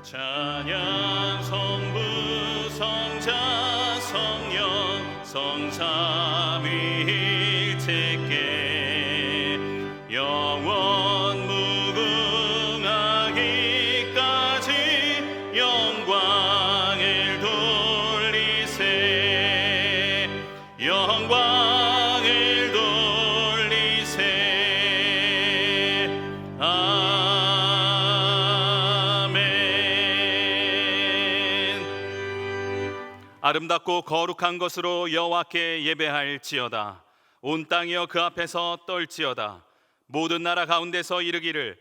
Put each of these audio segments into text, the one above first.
찬양 성부 성자 성령 성삼위일체께 영원 무궁하기까지 영광을 돌리세 영광을 돌리세 아름답고 거룩한 것으로 여호와께 예배할지어다. 온 땅이여 그 앞에서 떨지어다. 모든 나라 가운데서 이르기를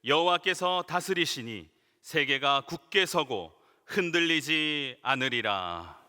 여호와께서 다스리시니 세계가 굳게 서고 흔들리지 않으리라.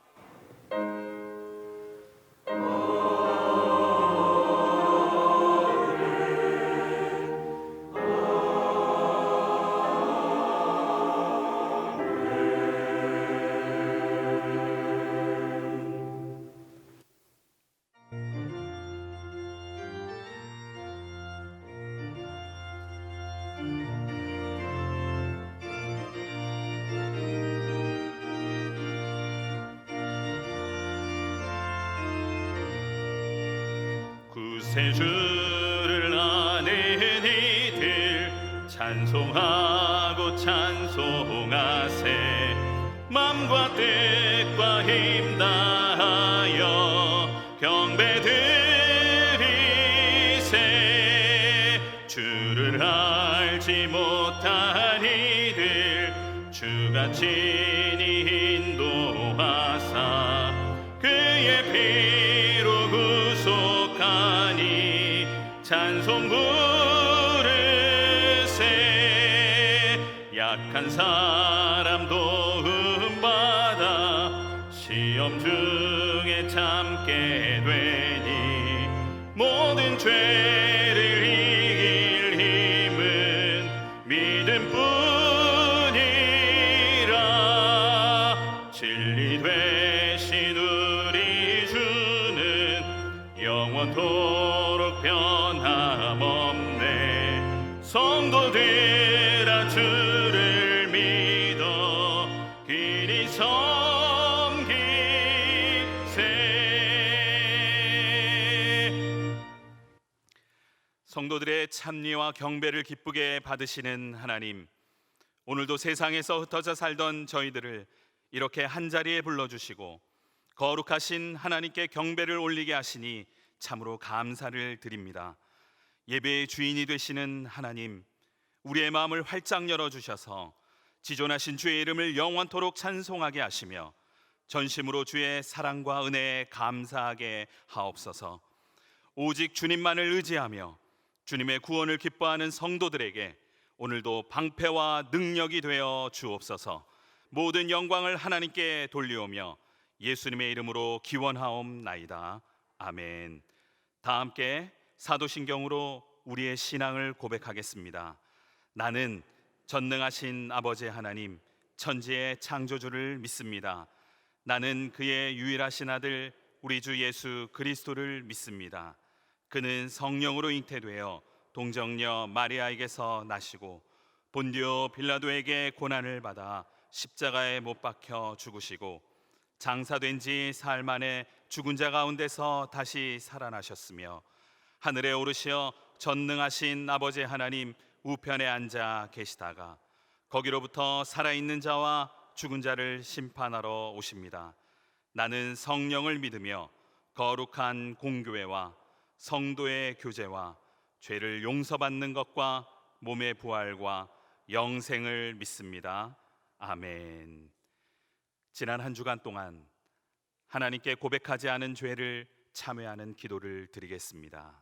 구세주를 아는 이들 찬송하고 찬송하세 맘과 뜻과 힘 다하여 경배드리세 주를 알지 못한 이들 주가 친히 인도하사 그의 피로 구속하니 찬송 부르세 약한 사람 도움받아 시험 중에 참게 되니 모든 죄를 이길 힘은 믿음뿐이라 진리 되신 우리 주는 영원토록 변함없네 성도들아 주를 믿어 길이 섬기세. 성도들의 찬미와 경배를 기쁘게 받으시는 하나님, 오늘도 세상에서 흩어져 살던 저희들을 이렇게 한자리에 불러주시고 거룩하신 하나님께 경배를 올리게 하시니 참으로 감사를 드립니다. 예배의 주인이 되시는 하나님, 우리의 마음을 활짝 열어주셔서 지존하신 주의 이름을 영원토록 찬송하게 하시며 전심으로 주의 사랑과 은혜에 감사하게 하옵소서. 오직 주님만을 의지하며 주님의 구원을 기뻐하는 성도들에게 오늘도 방패와 능력이 되어 주옵소서. 모든 영광을 하나님께 돌리오며 예수님의 이름으로 기원하옵나이다. 아멘. 다 함께 사도신경으로 우리의 신앙을 고백하겠습니다. 나는 전능하신 아버지 하나님 천지의 창조주를 믿습니다. 나는 그의 유일하신 아들 우리 주 예수 그리스도를 믿습니다. 그는 성령으로 잉태되어 동정녀 마리아에게서 나시고 본디오 빌라도에게 고난을 받아 십자가에 못 박혀 죽으시고 장사된 지 사흘 만에 죽은 자 가운데서 다시 살아나셨으며 하늘에 오르시어 전능하신 아버지 하나님 우편에 앉아 계시다가 거기로부터 살아있는 자와 죽은 자를 심판하러 오십니다. 나는 성령을 믿으며 거룩한 공교회와 성도의 교제와 죄를 용서받는 것과 몸의 부활과 영생을 믿습니다. 아멘. 지난 한 주간 동안 하나님께 고백하지 않은 죄를 참회하는 기도를 드리겠습니다.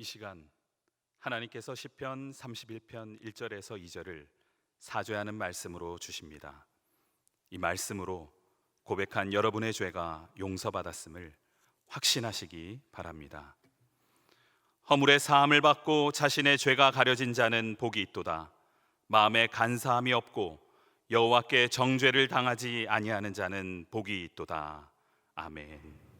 이 시간 하나님께서 시편 31편 1절에서 2절을 사죄하는 말씀으로 주십니다. 이 말씀으로 고백한 여러분의 죄가 용서받았음을 확신하시기 바랍니다. 허물의 사함을 받고 자신의 죄가 가려진 자는 복이 있도다. 마음에 간사함이 없고 여호와께 정죄를 당하지 아니하는 자는 복이 있도다. 아멘.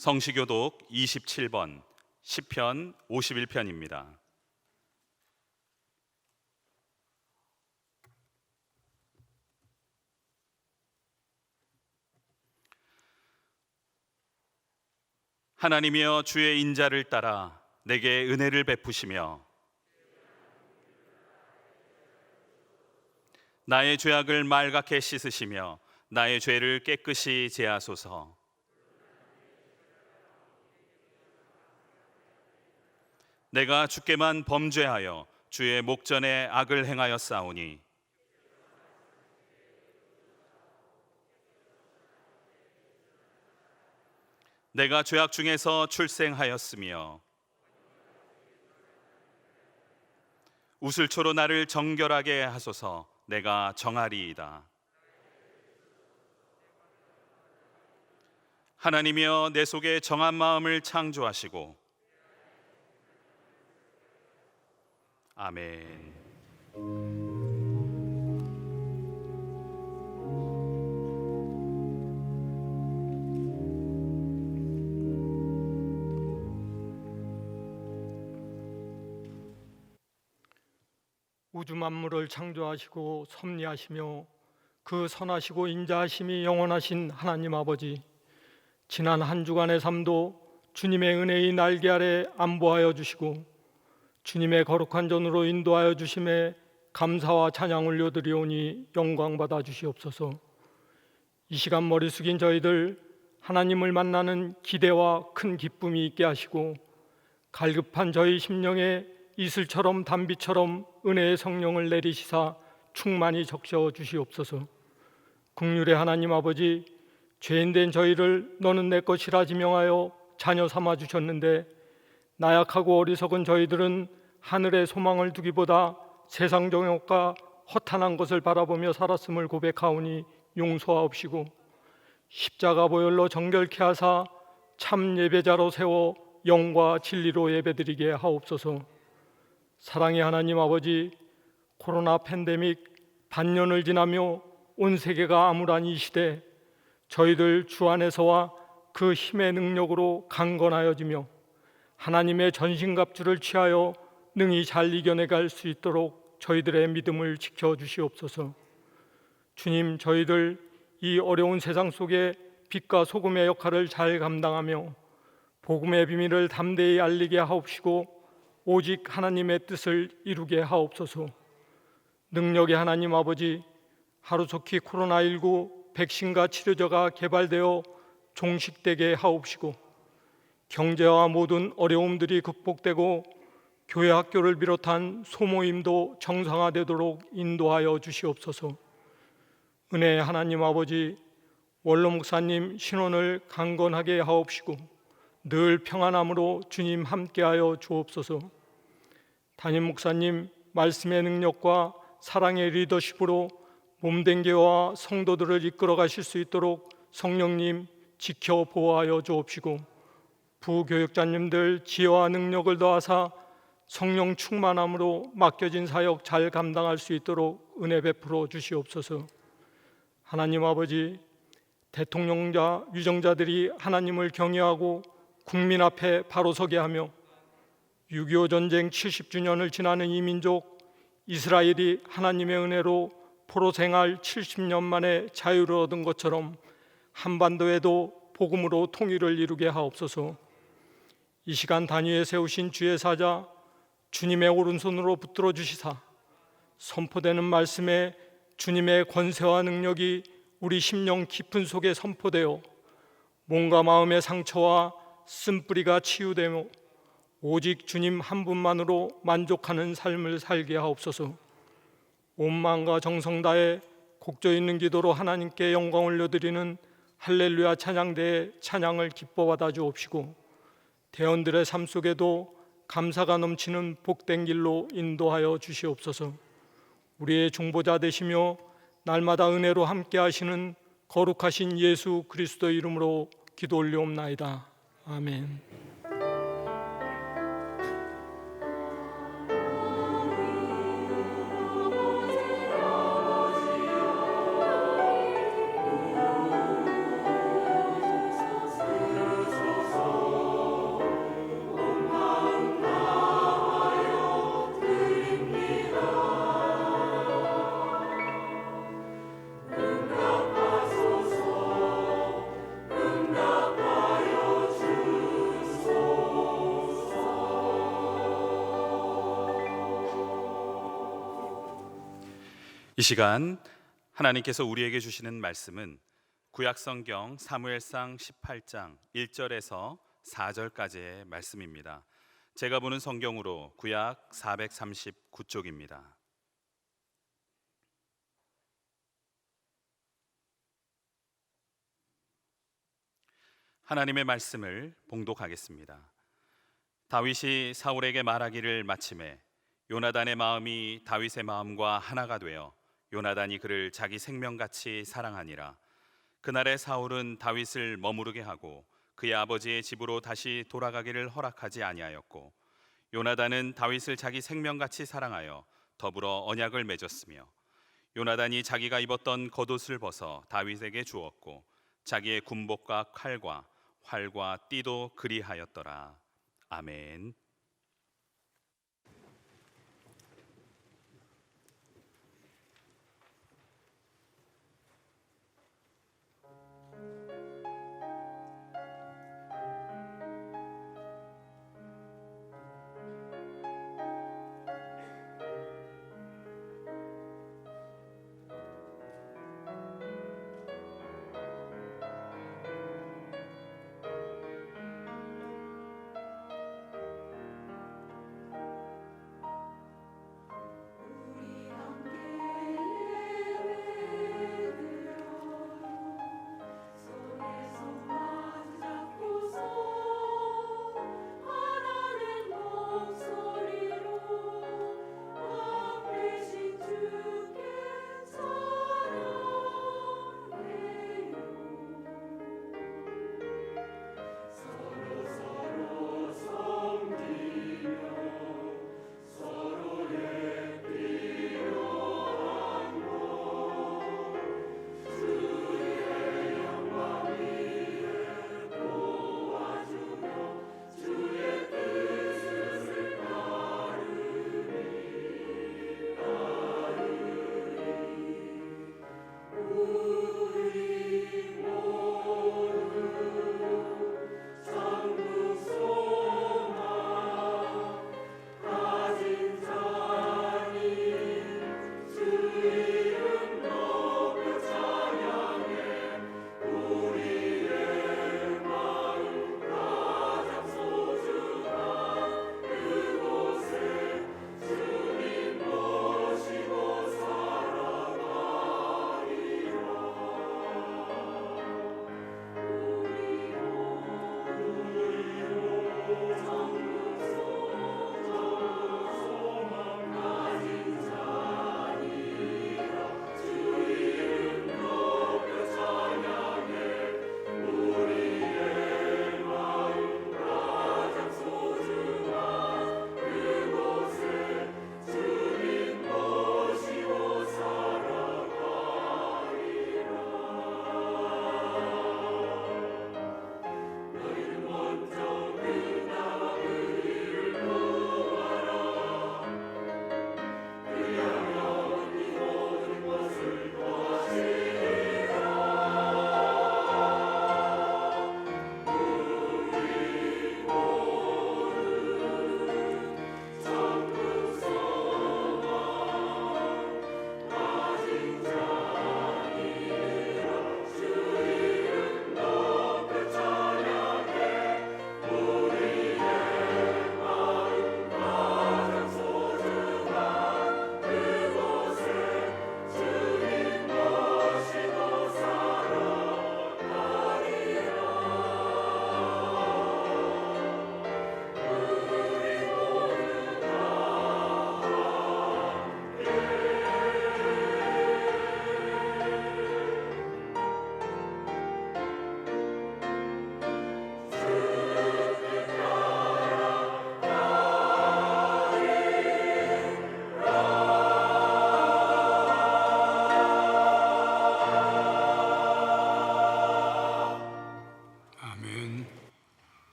성시교독 27번 시편 51편입니다. 하나님이여 주의 인자를 따라 내게 은혜를 베푸시며 나의 죄악을 말갛게 씻으시며 나의 죄를 깨끗이 제하소서. 내가 주께만 범죄하여 주의 목전에 악을 행하였사오니 내가 죄악 중에서 출생하였으며 우슬초로 나를 정결하게 하소서. 내가 정하리이다. 하나님이여 내 속에 정한 마음을 창조하시고 아멘. 우주 만물을 창조하시고 섭리하시며 그 선하시고 인자하심이 영원하신 하나님 아버지, 지난 한 주간의 삶도 주님의 은혜의 날개 아래 안보하여 주시고 주님의 거룩한 전으로 인도하여 주심에 감사와 찬양 올려드리오니 영광 받아 주시옵소서. 이 시간 머리 숙인 저희들 하나님을 만나는 기대와 큰 기쁨이 있게 하시고 갈급한 저희 심령에 이슬처럼 단비처럼 은혜의 성령을 내리시사 충만히 적셔 주시옵소서. 긍휼의 하나님 아버지, 죄인된 저희를 너는 내 것이라 지명하여 자녀 삼아 주셨는데 나약하고 어리석은 저희들은 하늘의 소망을 두기보다 세상 정욕과 허탄한 것을 바라보며 살았음을 고백하오니 용서하옵시고 십자가 보혈로 정결케 하사 참 예배자로 세워 영과 진리로 예배드리게 하옵소서. 사랑의 하나님 아버지, 코로나 팬데믹 반년을 지나며 온 세계가 암울한 이 시대, 저희들 주 안에서와 그 힘의 능력으로 강건하여지며 하나님의 전신갑주를 취하여 능히 잘 이겨내갈 수 있도록 저희들의 믿음을 지켜주시옵소서. 주님, 저희들 이 어려운 세상 속에 빛과 소금의 역할을 잘 감당하며 복음의 비밀을 담대히 알리게 하옵시고 오직 하나님의 뜻을 이루게 하옵소서. 능력의 하나님 아버지, 하루속히 코로나19 백신과 치료제가 개발되어 종식되게 하옵시고 경제와 모든 어려움들이 극복되고 교회 학교를 비롯한 소모임도 정상화되도록 인도하여 주시옵소서. 은혜의 하나님 아버지, 원로 목사님 신원을 강건하게 하옵시고 늘 평안함으로 주님 함께하여 주옵소서. 담임 목사님 말씀의 능력과 사랑의 리더십으로 몸된 교회와 성도들을 이끌어 가실 수 있도록 성령님 지켜 보호하여 주옵시고 부교육자님들 지혜와 능력을 더하사 성령 충만함으로 맡겨진 사역 잘 감당할 수 있도록 은혜 베풀어 주시옵소서. 하나님 아버지, 대통령자 위정자들이 하나님을 경외하고 국민 앞에 바로 서게 하며 6.25 전쟁 70주년을 지나는 이 민족 이스라엘이 하나님의 은혜로 포로 생활 70년 만에 자유를 얻은 것처럼 한반도에도 복음으로 통일을 이루게 하옵소서. 이 시간 단위에 세우신 주의 사자 주님의 오른손으로 붙들어 주시사 선포되는 말씀에 주님의 권세와 능력이 우리 심령 깊은 속에 선포되어 몸과 마음의 상처와 쓴뿌리가 치유되며 오직 주님 한 분만으로 만족하는 삶을 살게 하옵소서. 온 마음과 정성 다해 곡조 있는 기도로 하나님께 영광 올려드리는 할렐루야 찬양대의 찬양을 기뻐 받아 주옵시고, 대원들의 삶 속에도 감사가 넘치는 복된 길로 인도하여 주시옵소서. 우리의 중보자 되시며 날마다 은혜로 함께 하시는 거룩하신 예수 그리스도 이름으로 기도 올리옵나이다. 아멘. 이 시간 하나님께서 우리에게 주시는 말씀은 구약성경 사무엘상 18장 1절에서 4절까지의 말씀입니다. 제가 보는 성경으로 구약 439쪽입니다. 하나님의 말씀을 봉독하겠습니다. 다윗이 사울에게 말하기를 마침에 요나단의 마음이 다윗의 마음과 하나가 되어 요나단이 그를 자기 생명같이 사랑하니라. 그날에 사울은 다윗을 머무르게 하고 그의 아버지의 집으로 다시 돌아가기를 허락하지 아니하였고, 요나단은 다윗을 자기 생명같이 사랑하여 더불어 언약을 맺었으며, 요나단이 자기가 입었던 겉옷을 벗어 다윗에게 주었고 자기의 군복과 칼과 활과 띠도 그리하였더라. 아멘.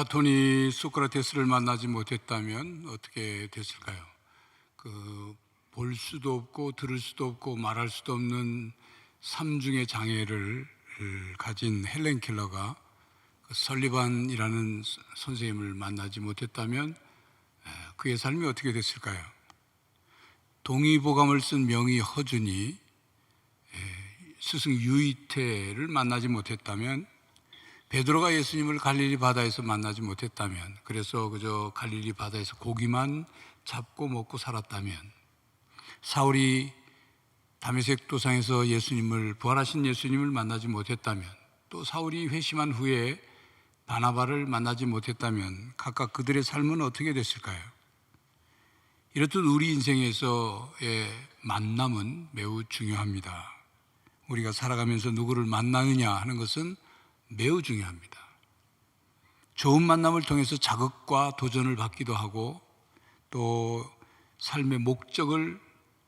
플라톤이 소크라테스를 만나지 못했다면 어떻게 됐을까요? 볼 수도 없고 들을 수도 없고 말할 수도 없는 삼중의 장애를 가진 헬렌 켈러가 설리반이라는 선생님을 만나지 못했다면 그의 삶이 어떻게 됐을까요? 동의보감을 쓴 명의 허준이 스승 유이태를 만나지 못했다면, 베드로가 예수님을 갈릴리 바다에서 만나지 못했다면, 그래서 그저 갈릴리 바다에서 고기만 잡고 먹고 살았다면, 사울이 다메섹 도상에서 부활하신 예수님을 만나지 못했다면, 또 사울이 회심한 후에 바나바를 만나지 못했다면 각각 그들의 삶은 어떻게 됐을까요? 이렇듯 우리 인생에서의 만남은 매우 중요합니다. 우리가 살아가면서 누구를 만나느냐 하는 것은 매우 중요합니다. 좋은 만남을 통해서 자극과 도전을 받기도 하고, 또 삶의 목적을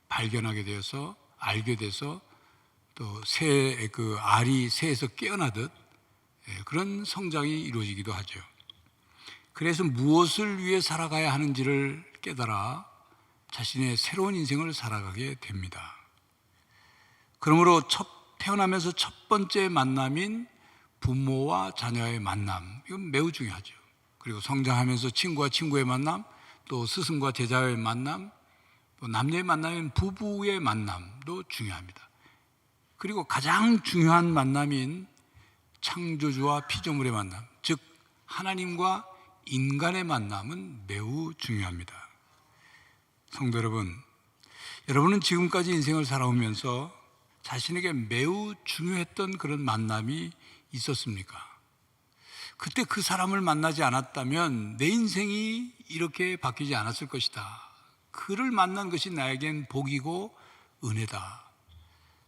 발견하게 되어서 알게 돼서 또 알이 새에서 깨어나듯 그런 성장이 이루어지기도 하죠. 그래서 무엇을 위해 살아가야 하는지를 깨달아 자신의 새로운 인생을 살아가게 됩니다. 그러므로 태어나면서 첫 번째 만남인 부모와 자녀의 만남, 이건 매우 중요하죠. 그리고 성장하면서 친구와 친구의 만남, 또 스승과 제자의 만남, 또 남녀의 만남인 부부의 만남도 중요합니다. 그리고 가장 중요한 만남인 창조주와 피조물의 만남, 즉 하나님과 인간의 만남은 매우 중요합니다. 성도 여러분, 여러분은 지금까지 인생을 살아오면서 자신에게 매우 중요했던 그런 만남이 있었습니까? 그때 그 사람을 만나지 않았다면 내 인생이 이렇게 바뀌지 않았을 것이다. 그를 만난 것이 나에겐 복이고 은혜다.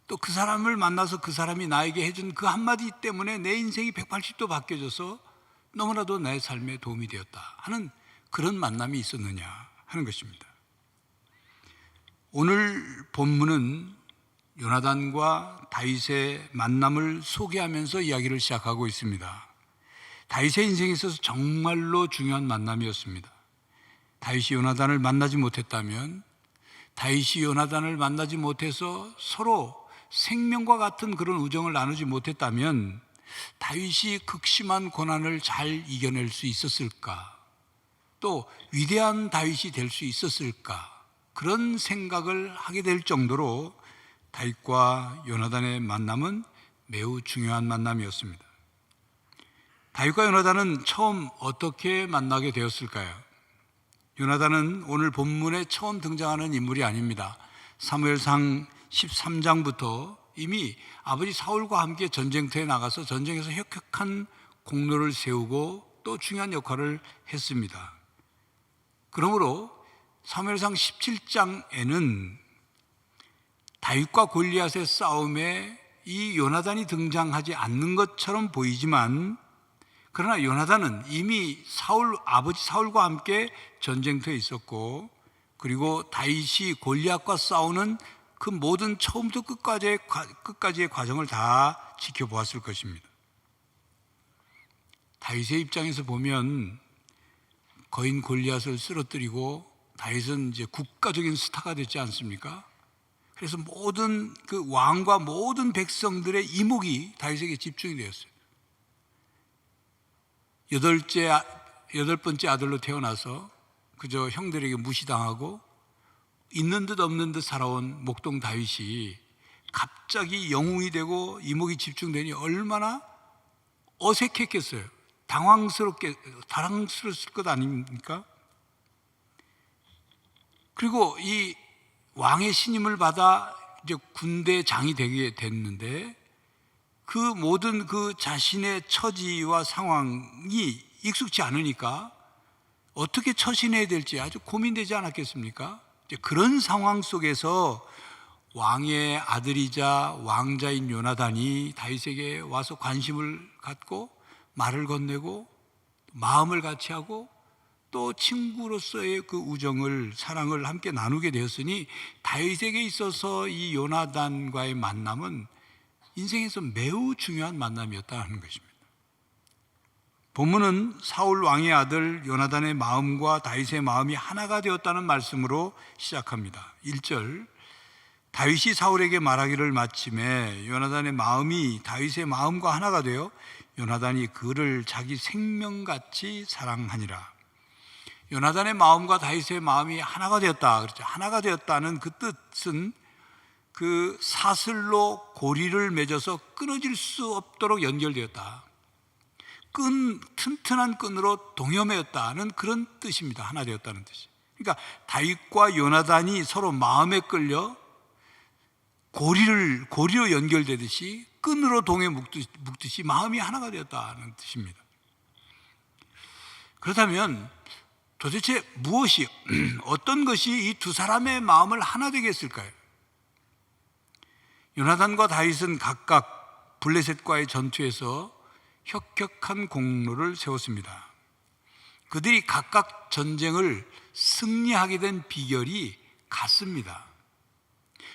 또 그 사람을 만나서 그 사람이 나에게 해준 그 한마디 때문에 내 인생이 180도 바뀌어져서 너무나도 내 삶에 도움이 되었다 하는 그런 만남이 있었느냐 하는 것입니다. 오늘 본문은 요나단과 다윗의 만남을 소개하면서 이야기를 시작하고 있습니다. 다윗의 인생에 있어서 정말로 중요한 만남이었습니다. 다윗이 요나단을 만나지 못했다면, 다윗이 요나단을 만나지 못해서 서로 생명과 같은 그런 우정을 나누지 못했다면 다윗이 극심한 고난을 잘 이겨낼 수 있었을까? 또 위대한 다윗이 될 수 있었을까? 그런 생각을 하게 될 정도로 다윗과 요나단의 만남은 매우 중요한 만남이었습니다. 다윗과 요나단은 처음 어떻게 만나게 되었을까요? 요나단은 오늘 본문에 처음 등장하는 인물이 아닙니다. 사무엘상 13장부터 이미 아버지 사울과 함께 전쟁터에 나가서 전쟁에서 혁혁한 공로를 세우고 또 중요한 역할을 했습니다. 그러므로 사무엘상 17장에는 다윗과 골리앗의 싸움에 이 요나단이 등장하지 않는 것처럼 보이지만, 그러나 요나단은 이미 아버지 사울과 함께 전쟁터에 있었고, 그리고 다윗이 골리앗과 싸우는 그 모든 처음부터 끝까지의 과정을 다 지켜보았을 것입니다. 다윗의 입장에서 보면 거인 골리앗을 쓰러뜨리고 다윗은 이제 국가적인 스타가 됐지 않습니까? 그래서 모든 그 왕과 모든 백성들의 이목이 다윗에게 집중이 되었어요. 여덟 번째 아들로 태어나서 그저 형들에게 무시당하고 있는 듯 없는 듯 살아온 목동 다윗이 갑자기 영웅이 되고 이목이 집중되니 얼마나 어색했겠어요. 당황스러웠을 것 아닙니까? 그리고 이 왕의 신임을 받아 이제 군대장이 되게 됐는데, 그 모든 그 자신의 처지와 상황이 익숙치 않으니까 어떻게 처신해야 될지 아주 고민되지 않았겠습니까? 이제 그런 상황 속에서 왕의 아들이자 왕자인 요나단이 다윗에게 와서 관심을 갖고 말을 건네고 마음을 같이 하고 또 친구로서의 그 우정을, 사랑을 함께 나누게 되었으니 다윗에게 있어서 이 요나단과의 만남은 인생에서 매우 중요한 만남이었다는 것입니다. 본문은 사울 왕의 아들 요나단의 마음과 다윗의 마음이 하나가 되었다는 말씀으로 시작합니다. 1절, 다윗이 사울에게 말하기를 마침에 요나단의 마음이 다윗의 마음과 하나가 되어 요나단이 그를 자기 생명같이 사랑하니라. 요나단의 마음과 다윗의 마음이 하나가 되었다. 그렇죠. 하나가 되었다는 그 뜻은 그 사슬로 고리를 맺어서 끊어질 수 없도록 연결되었다. 튼튼한 끈으로 동여매었다는 그런 뜻입니다. 하나 되었다는 뜻이. 그러니까 다윗과 요나단이 서로 마음에 끌려 고리로 연결되듯이 끈으로 동에 묶듯이 마음이 하나가 되었다는 뜻입니다. 그렇다면 도대체 무엇이, 어떤 것이 이 두 사람의 마음을 하나 되게 했을까요? 요나단과 다윗은 각각 블레셋과의 전투에서 혁혁한 공로를 세웠습니다. 그들이 각각 전쟁을 승리하게 된 비결이 같습니다.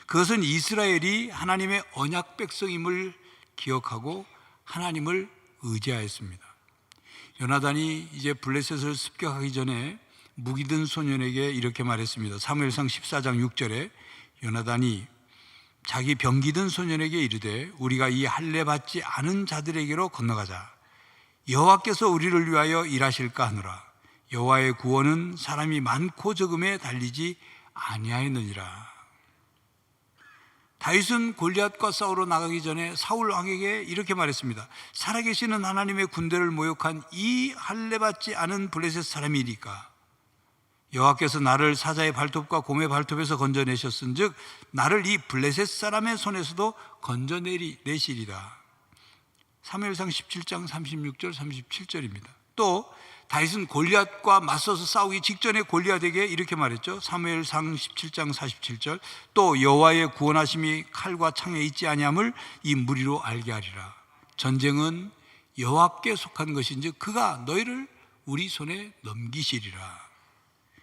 그것은 이스라엘이 하나님의 언약 백성임을 기억하고 하나님을 의지하였습니다. 요나단이 이제 블레셋을 습격하기 전에 무기 든 소년에게 이렇게 말했습니다. 사무엘상 14장 6절에 요나단이 자기 병기 든 소년에게 이르되 우리가 이 할례 받지 않은 자들에게로 건너가자. 여호와께서 우리를 위하여 일하실까 하노라. 여호와의 구원은 사람이 많고 적음에 달리지 아니하였느니라. 다윗은 골리앗과 싸우러 나가기 전에 사울 왕에게 이렇게 말했습니다. 살아계시는 하나님의 군대를 모욕한 이 할례 받지 않은 블레셋 사람이니까 여호와께서 나를 사자의 발톱과 곰의 발톱에서 건져내셨은즉 나를 이 블레셋 사람의 손에서도 건져내시리라. 사무엘상 17장 36절 37절입니다. 또 다윗은 골리앗과 맞서서 싸우기 직전에 골리앗에게 이렇게 말했죠. 사무엘상 17장 47절 또 여호와의 구원하심이 칼과 창에 있지 아니함을 이 무리로 알게 하리라. 전쟁은 여호와께 속한 것인즉 그가 너희를 우리 손에 넘기시리라.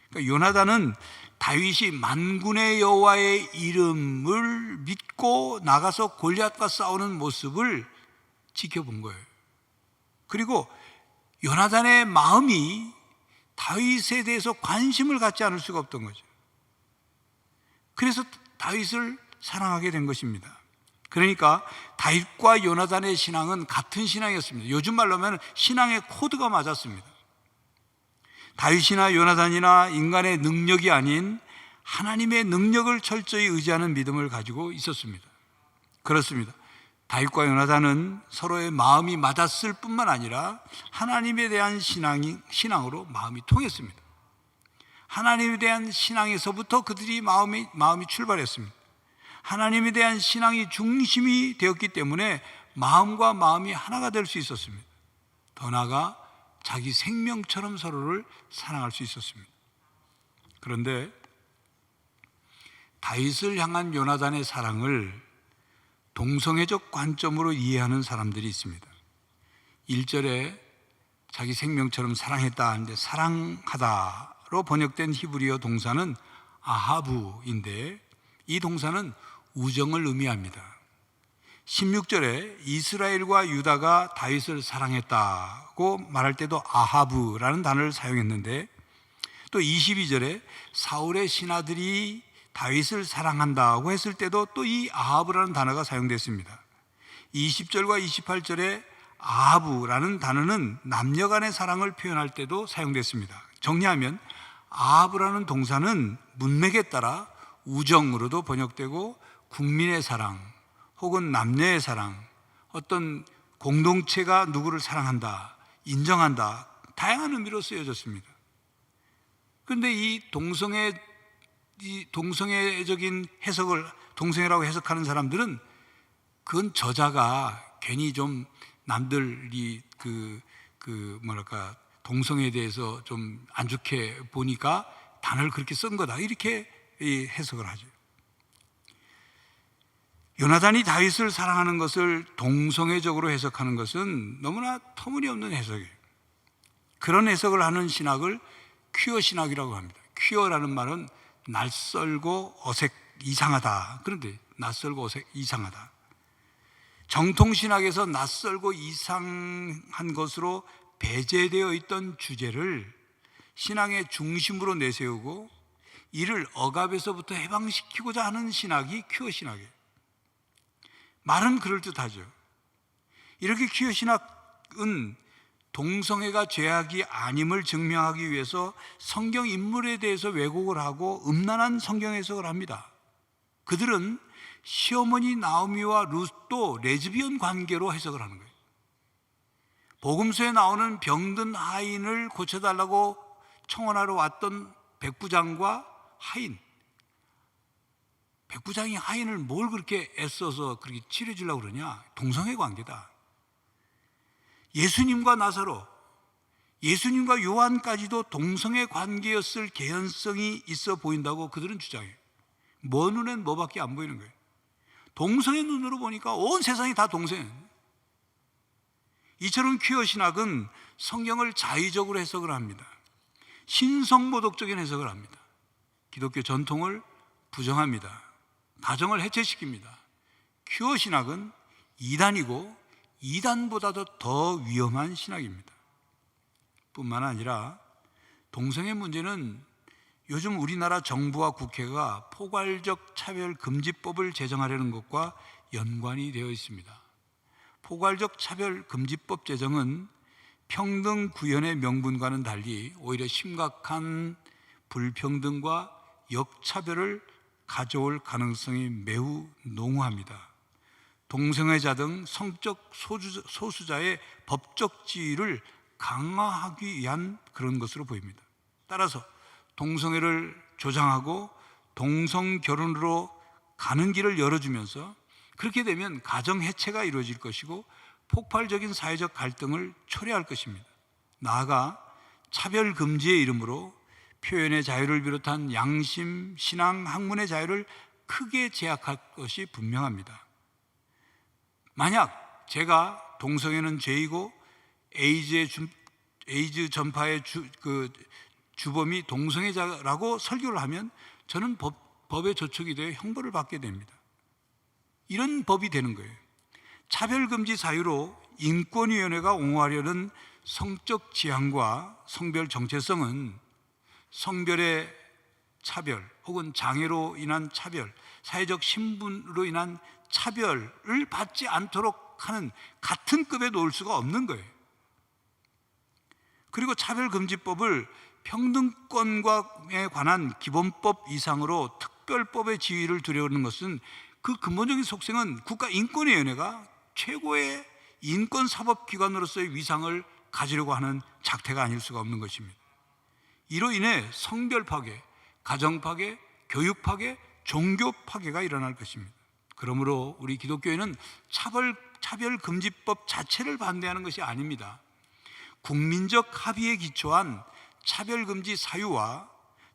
그러니까 요나단은 다윗이 만군의 여호와의 이름을 믿고 나가서 골리앗과 싸우는 모습을 지켜본 거예요. 그리고 요나단의 마음이 다윗에 대해서 관심을 갖지 않을 수가 없던 거죠. 그래서 다윗을 사랑하게 된 것입니다. 그러니까 다윗과 요나단의 신앙은 같은 신앙이었습니다. 요즘 말로 하면 신앙의 코드가 맞았습니다. 다윗이나 요나단이나 인간의 능력이 아닌 하나님의 능력을 철저히 의지하는 믿음을 가지고 있었습니다. 그렇습니다. 다윗과 요나단은 서로의 마음이 맞았을 뿐만 아니라 하나님에 대한 신앙으로 마음이 통했습니다. 하나님에 대한 신앙에서부터 그들이 마음이 출발했습니다. 하나님에 대한 신앙이 중심이 되었기 때문에 마음과 마음이 하나가 될 수 있었습니다. 더 나아가 자기 생명처럼 서로를 사랑할 수 있었습니다. 그런데 다윗을 향한 요나단의 사랑을 동성애적 관점으로 이해하는 사람들이 있습니다. 1절에 자기 생명처럼 사랑했다 하는데 사랑하다로 번역된 히브리어 동사는 아하부인데 이 동사는 우정을 의미합니다. 16절에 이스라엘과 유다가 다윗을 사랑했다고 말할 때도 아하브라는 단어를 사용했는데 또 22절에 사울의 신하들이 다윗을 사랑한다고 했을 때도 또 이 아하브라는 단어가 사용됐습니다. 20절과 28절에 아하브라는 단어는 남녀 간의 사랑을 표현할 때도 사용됐습니다. 정리하면 아하브라는 동사는 문맥에 따라 우정으로도 번역되고 국민의 사랑 혹은 남녀의 사랑, 어떤 공동체가 누구를 사랑한다, 인정한다, 다양한 의미로 쓰여졌습니다. 그런데 이 동성애적인 해석을 동성애라고 해석하는 사람들은 그건 저자가 괜히 좀 남들이 동성애에 대해서 좀 안 좋게 보니까 단어를 그렇게 쓴 거다 이렇게 해석을 하죠. 요나단이 다윗을 사랑하는 것을 동성애적으로 해석하는 것은 너무나 터무니없는 해석이에요. 그런 해석을 하는 신학을 퀴어 신학이라고 합니다. 퀴어라는 말은 낯설고 이상하다. 그런데 낯설고 이상하다. 정통신학에서 낯설고 이상한 것으로 배제되어 있던 주제를 신앙의 중심으로 내세우고 이를 억압에서부터 해방시키고자 하는 신학이 퀴어 신학이에요. 말은 그럴듯하죠. 이렇게 퀴어 신학은 동성애가 죄악이 아님을 증명하기 위해서 성경 인물에 대해서 왜곡을 하고 음란한 성경 해석을 합니다. 그들은 시어머니 나오미와 룻도 레즈비언 관계로 해석을 하는 거예요. 복음서에 나오는 병든 하인을 고쳐달라고 청원하러 왔던 백부장과 하인, 백부장이 하인을 뭘 그렇게 애써서 그렇게 치료해주려고 그러냐? 동성애 관계다. 예수님과 나사로, 예수님과 요한까지도 동성애 관계였을 개연성이 있어 보인다고 그들은 주장해요. 먼 눈엔 뭐밖에 안 보이는 거예요. 동성애 눈으로 보니까 온 세상이 다 동성애. 이처럼 퀴어 신학은 성경을 자의적으로 해석을 합니다. 신성모독적인 해석을 합니다. 기독교 전통을 부정합니다. 가정을 해체시킵니다. 퀴어 신학은 이단이고 이단보다도 더 위험한 신학입니다. 뿐만 아니라 동성애 문제는 요즘 우리나라 정부와 국회가 포괄적 차별금지법을 제정하려는 것과 연관이 되어 있습니다. 포괄적 차별금지법 제정은 평등 구현의 명분과는 달리 오히려 심각한 불평등과 역차별을 가져올 가능성이 매우 농후합니다. 동성애자 등 성적 소수자의 법적 지위를 강화하기 위한 그런 것으로 보입니다. 따라서 동성애를 조장하고 동성 결혼으로 가는 길을 열어주면서 그렇게 되면 가정 해체가 이루어질 것이고 폭발적인 사회적 갈등을 초래할 것입니다. 나아가 차별 금지의 이름으로 표현의 자유를 비롯한 양심, 신앙, 학문의 자유를 크게 제약할 것이 분명합니다. 만약 제가 동성애는 죄이고 에이즈 전파의 주범이 동성애자라고 설교를 하면 저는 법의 저촉이 되어 형벌을 받게 됩니다. 이런 법이 되는 거예요. 차별금지 사유로 인권위원회가 옹호하려는 성적 지향과 성별 정체성은 성별의 차별 혹은 장애로 인한 차별, 사회적 신분으로 인한 차별을 받지 않도록 하는 같은 급에 놓을 수가 없는 거예요. 그리고 차별금지법을 평등권에 관한 기본법 이상으로 특별법의 지위를 두려는 것은 그 근본적인 속성은 국가인권위원회가 최고의 인권사법기관으로서의 위상을 가지려고 하는 작태가 아닐 수가 없는 것입니다. 이로 인해 성별 파괴, 가정 파괴, 교육 파괴, 종교 파괴가 일어날 것입니다. 그러므로 우리 기독교회는 차별금지법 자체를 반대하는 것이 아닙니다. 국민적 합의에 기초한 차별금지 사유와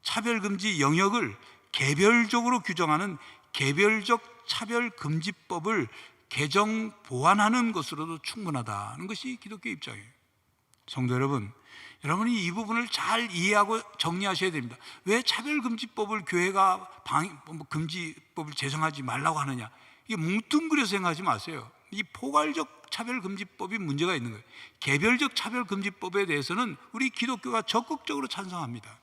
차별금지 영역을 개별적으로 규정하는 개별적 차별금지법을 개정 보완하는 것으로도 충분하다는 것이 기독교 입장이에요. 성도 여러분, 여러분이 이 부분을 잘 이해하고 정리하셔야 됩니다. 왜 차별금지법을 교회가 금지법을 제정하지 말라고 하느냐? 이게 뭉뚱그려서 생각하지 마세요. 이 포괄적 차별금지법이 문제가 있는 거예요. 개별적 차별금지법에 대해서는 우리 기독교가 적극적으로 찬성합니다.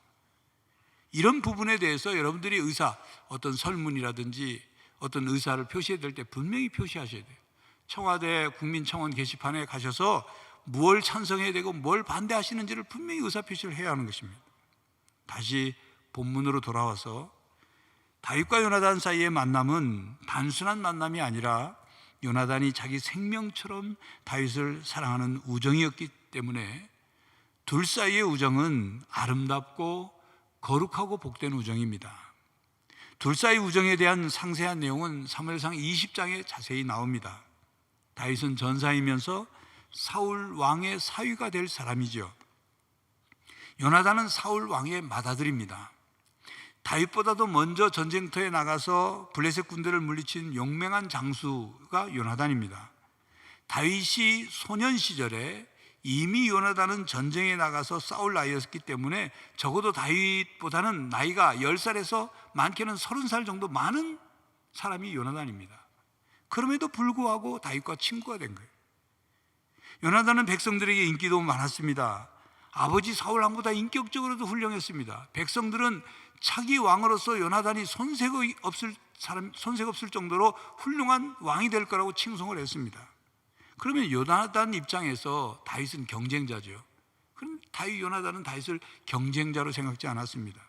이런 부분에 대해서 여러분들이 어떤 설문이라든지 어떤 의사를 표시해야 될 때 분명히 표시하셔야 돼요. 청와대 국민청원 게시판에 가셔서 무엇을 찬성해야 되고 뭘 반대하시는지를 분명히 의사표시를 해야 하는 것입니다. 다시 본문으로 돌아와서 다윗과 요나단 사이의 만남은 단순한 만남이 아니라 요나단이 자기 생명처럼 다윗을 사랑하는 우정이었기 때문에 둘 사이의 우정은 아름답고 거룩하고 복된 우정입니다. 둘 사이 우정에 대한 상세한 내용은 사무엘상 20장에 자세히 나옵니다. 다윗은 전사이면서 사울 왕의 사위가 될 사람이죠. 요나단은 사울 왕의 맏아들입니다. 다윗보다도 먼저 전쟁터에 나가서 블레셋 군대를 물리친 용맹한 장수가 요나단입니다. 다윗이 소년 시절에 이미 요나단은 전쟁에 나가서 싸울 나이였기 때문에 적어도 다윗보다는 나이가 10살에서 많게는 30살 정도 많은 사람이 요나단입니다. 그럼에도 불구하고 다윗과 친구가 된 거예요. 요나단은 백성들에게 인기도 많았습니다. 아버지 사울 왕보다 인격적으로도 훌륭했습니다. 백성들은 차기 왕으로서 요나단이 손색 없을 정도로 훌륭한 왕이 될 거라고 칭송을 했습니다. 그러면 요나단 입장에서 다윗은 경쟁자죠. 그럼 요나단은 다윗을 경쟁자로 생각지 않았습니다.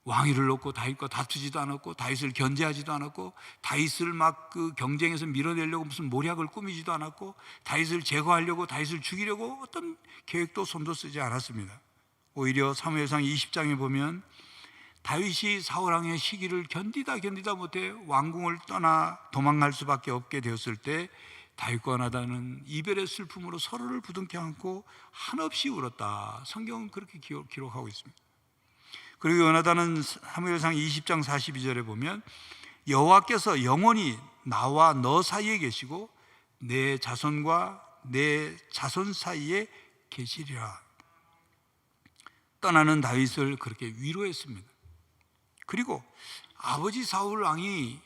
왕위를 놓고 다윗과 다투지도 않았고, 다윗을 견제하지도 않았고, 다윗을 막 그 경쟁에서 밀어내려고 무슨 모략을 꾸미지도 않았고, 다윗을 제거하려고, 다윗을 죽이려고 어떤 계획도 손도 쓰지 않았습니다. 오히려 사무엘상 20장에 보면 다윗이 사울 왕의 시기를 견디다 못해 왕궁을 떠나 도망갈 수밖에 없게 되었을 때 다윗과 요나단은 이별의 슬픔으로 서로를 부둥켜 안고 한없이 울었다. 성경은 그렇게 기록하고 있습니다. 그리고 요나단은 사무엘상 20장 42절에 보면 여호와께서 영원히 나와 너 사이에 계시고 내 자손과 내 자손 사이에 계시리라. 떠나는 다윗을 그렇게 위로했습니다. 그리고 아버지 사울 왕이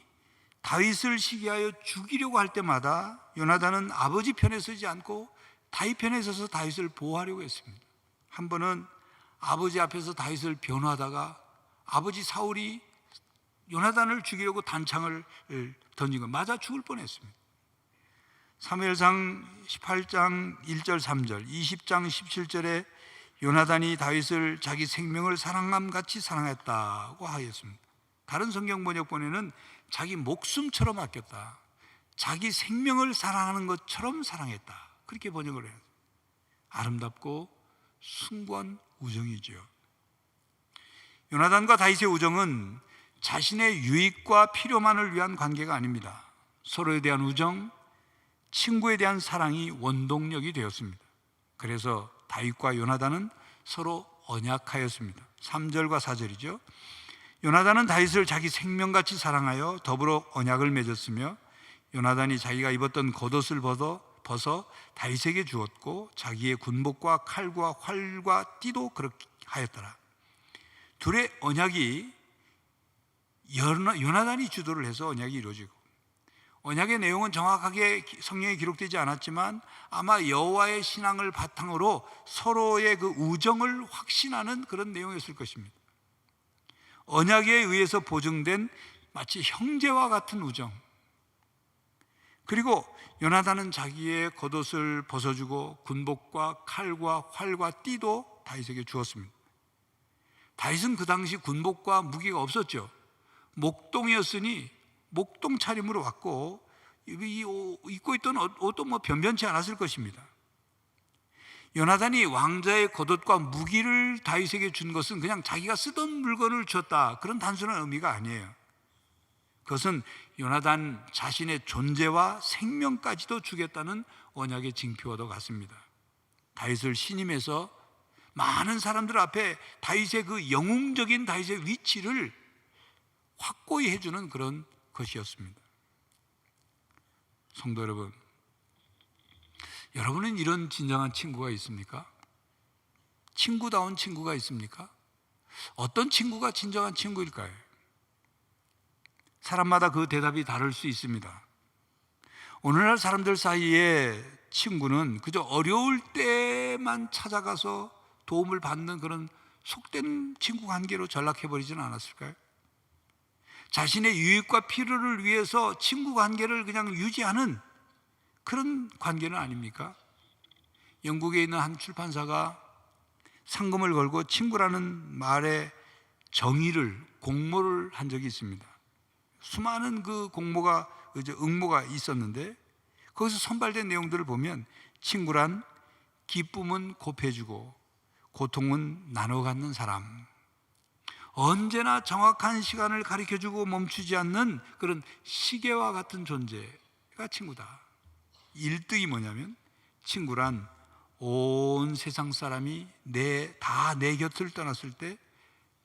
다윗을 시기하여 죽이려고 할 때마다 요나단은 아버지 편에 서지 않고 다윗 편에 서서 다윗을 보호하려고 했습니다. 한 번은 아버지 앞에서 다윗을 변호하다가 아버지 사울이 요나단을 죽이려고 단창을 던진 거 맞아 죽을 뻔했습니다. 사무엘상 18장 1절 3절 20장 17절에 요나단이 다윗을 자기 생명을 사랑함같이 사랑했다고 하였습니다. 다른 성경 번역본에는 자기 목숨처럼 아꼈다, 자기 생명을 사랑하는 것처럼 사랑했다, 그렇게 번역을 해요. 아름답고 숭고한 우정이죠. 요나단과 다윗의 우정은 자신의 유익과 필요만을 위한 관계가 아닙니다. 서로에 대한 우정, 친구에 대한 사랑이 원동력이 되었습니다. 그래서 다윗과 요나단은 서로 언약하였습니다. 3절과 4절이죠. 요나단은 다윗을 자기 생명같이 사랑하여 더불어 언약을 맺었으며 요나단이 자기가 입었던 겉옷을 벗어 다윗에게 주었고 자기의 군복과 칼과 활과 띠도 그렇게 하였더라. 둘의 언약이 요나단이 주도를 해서 언약이 이루어지고, 언약의 내용은 정확하게 성경에 기록되지 않았지만 아마 여호와의 신앙을 바탕으로 서로의 그 우정을 확신하는 그런 내용이었을 것입니다. 언약에 의해서 보증된 마치 형제와 같은 우정. 그리고 요나단은 자기의 겉옷을 벗어주고 군복과 칼과 활과 띠도 다윗에게 주었습니다. 다윗은 그 당시 군복과 무기가 없었죠. 목동이었으니 목동 차림으로 왔고 입고 있던 옷도 변변치 않았을 것입니다. 요나단이 왕자의 겉옷과 무기를 다윗에게 준 것은 그냥 자기가 쓰던 물건을 줬다, 그런 단순한 의미가 아니에요. 그것은 요나단 자신의 존재와 생명까지도 주겠다는 언약의 징표와도 같습니다. 다윗을 신임해서 많은 사람들 앞에 다윗의 그 영웅적인 다윗의 위치를 확고히 해주는 그런 것이었습니다. 성도 여러분, 여러분은 이런 진정한 친구가 있습니까? 친구다운 친구가 있습니까? 어떤 친구가 진정한 친구일까요? 사람마다 그 대답이 다를 수 있습니다. 오늘날 사람들 사이에 친구는 그저 어려울 때만 찾아가서 도움을 받는 그런 속된 친구 관계로 전락해버리지는 않았을까요? 자신의 유익과 필요를 위해서 친구 관계를 그냥 유지하는 그런 관계는 아닙니까? 영국에 있는 한 출판사가 상금을 걸고 친구라는 말에 공모를 한 적이 있습니다. 수많은 그 응모가 있었는데 거기서 선발된 내용들을 보면 친구란 기쁨은 곱해주고 고통은 나눠 갖는 사람, 언제나 정확한 시간을 가르쳐주고 멈추지 않는 그런 시계와 같은 존재가 친구다. 일등이 뭐냐면 친구란 온 세상 사람이 다 내 곁을 떠났을 때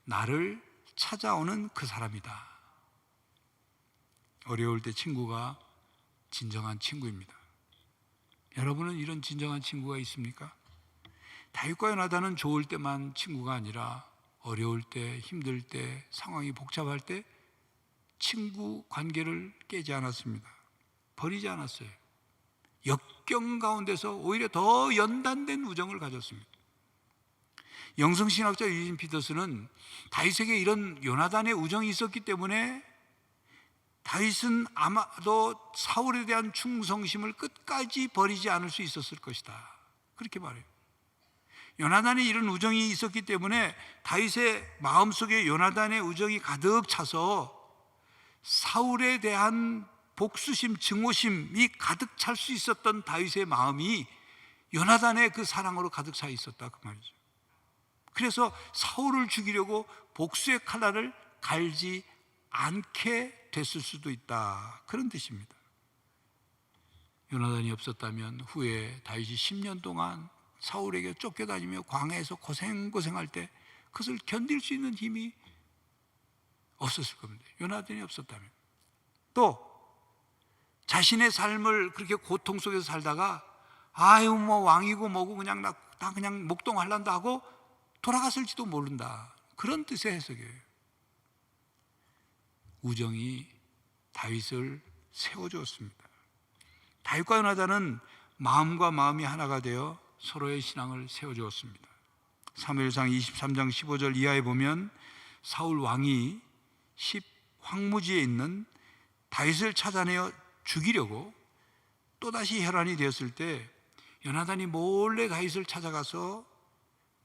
나를 찾아오는 그 사람이다. 어려울 때 친구가 진정한 친구입니다. 여러분은 이런 진정한 친구가 있습니까? 다윗과 요나단은 좋을 때만 친구가 아니라 어려울 때, 힘들 때, 상황이 복잡할 때 친구 관계를 깨지 않았습니다. 버리지 않았어요. 역경 가운데서 오히려 더 연단된 우정을 가졌습니다. 영성신학자 유진 피터스는 다윗에게 이런 요나단의 우정이 있었기 때문에 다윗은 아마도 사울에 대한 충성심을 끝까지 버리지 않을 수 있었을 것이다, 그렇게 말해요. 요나단이 이런 우정이 있었기 때문에 다윗의 마음속에 요나단의 우정이 가득 차서 사울에 대한 복수심, 증오심이 가득 찰 수 있었던 다윗의 마음이 요나단의 그 사랑으로 가득 차 있었다, 그 말이죠. 그래서 사울을 죽이려고 복수의 칼날을 갈지 않게 됐을 수도 있다, 그런 뜻입니다. 요나단이 없었다면 후에 다윗이 10년 동안 사울에게 쫓겨다니며 광야에서 고생할 때 그것을 견딜 수 있는 힘이 없었을 겁니다. 요나단이 없었다면. 또 자신의 삶을 그렇게 고통 속에서 살다가 아유 뭐 왕이고 뭐고 그냥 나 그냥 목동할란다 하고 돌아갔을지도 모른다, 그런 뜻의 해석이에요. 우정이 다윗을 세워주었습니다. 다윗과 요나단은 마음과 마음이 하나가 되어 서로의 신앙을 세워주었습니다. 사무엘상 23장 15절 이하에 보면 사울 왕이 황무지에 있는 다윗을 찾아내어 죽이려고 또다시 혈안이 되었을 때 요나단이 몰래 다윗을 찾아가서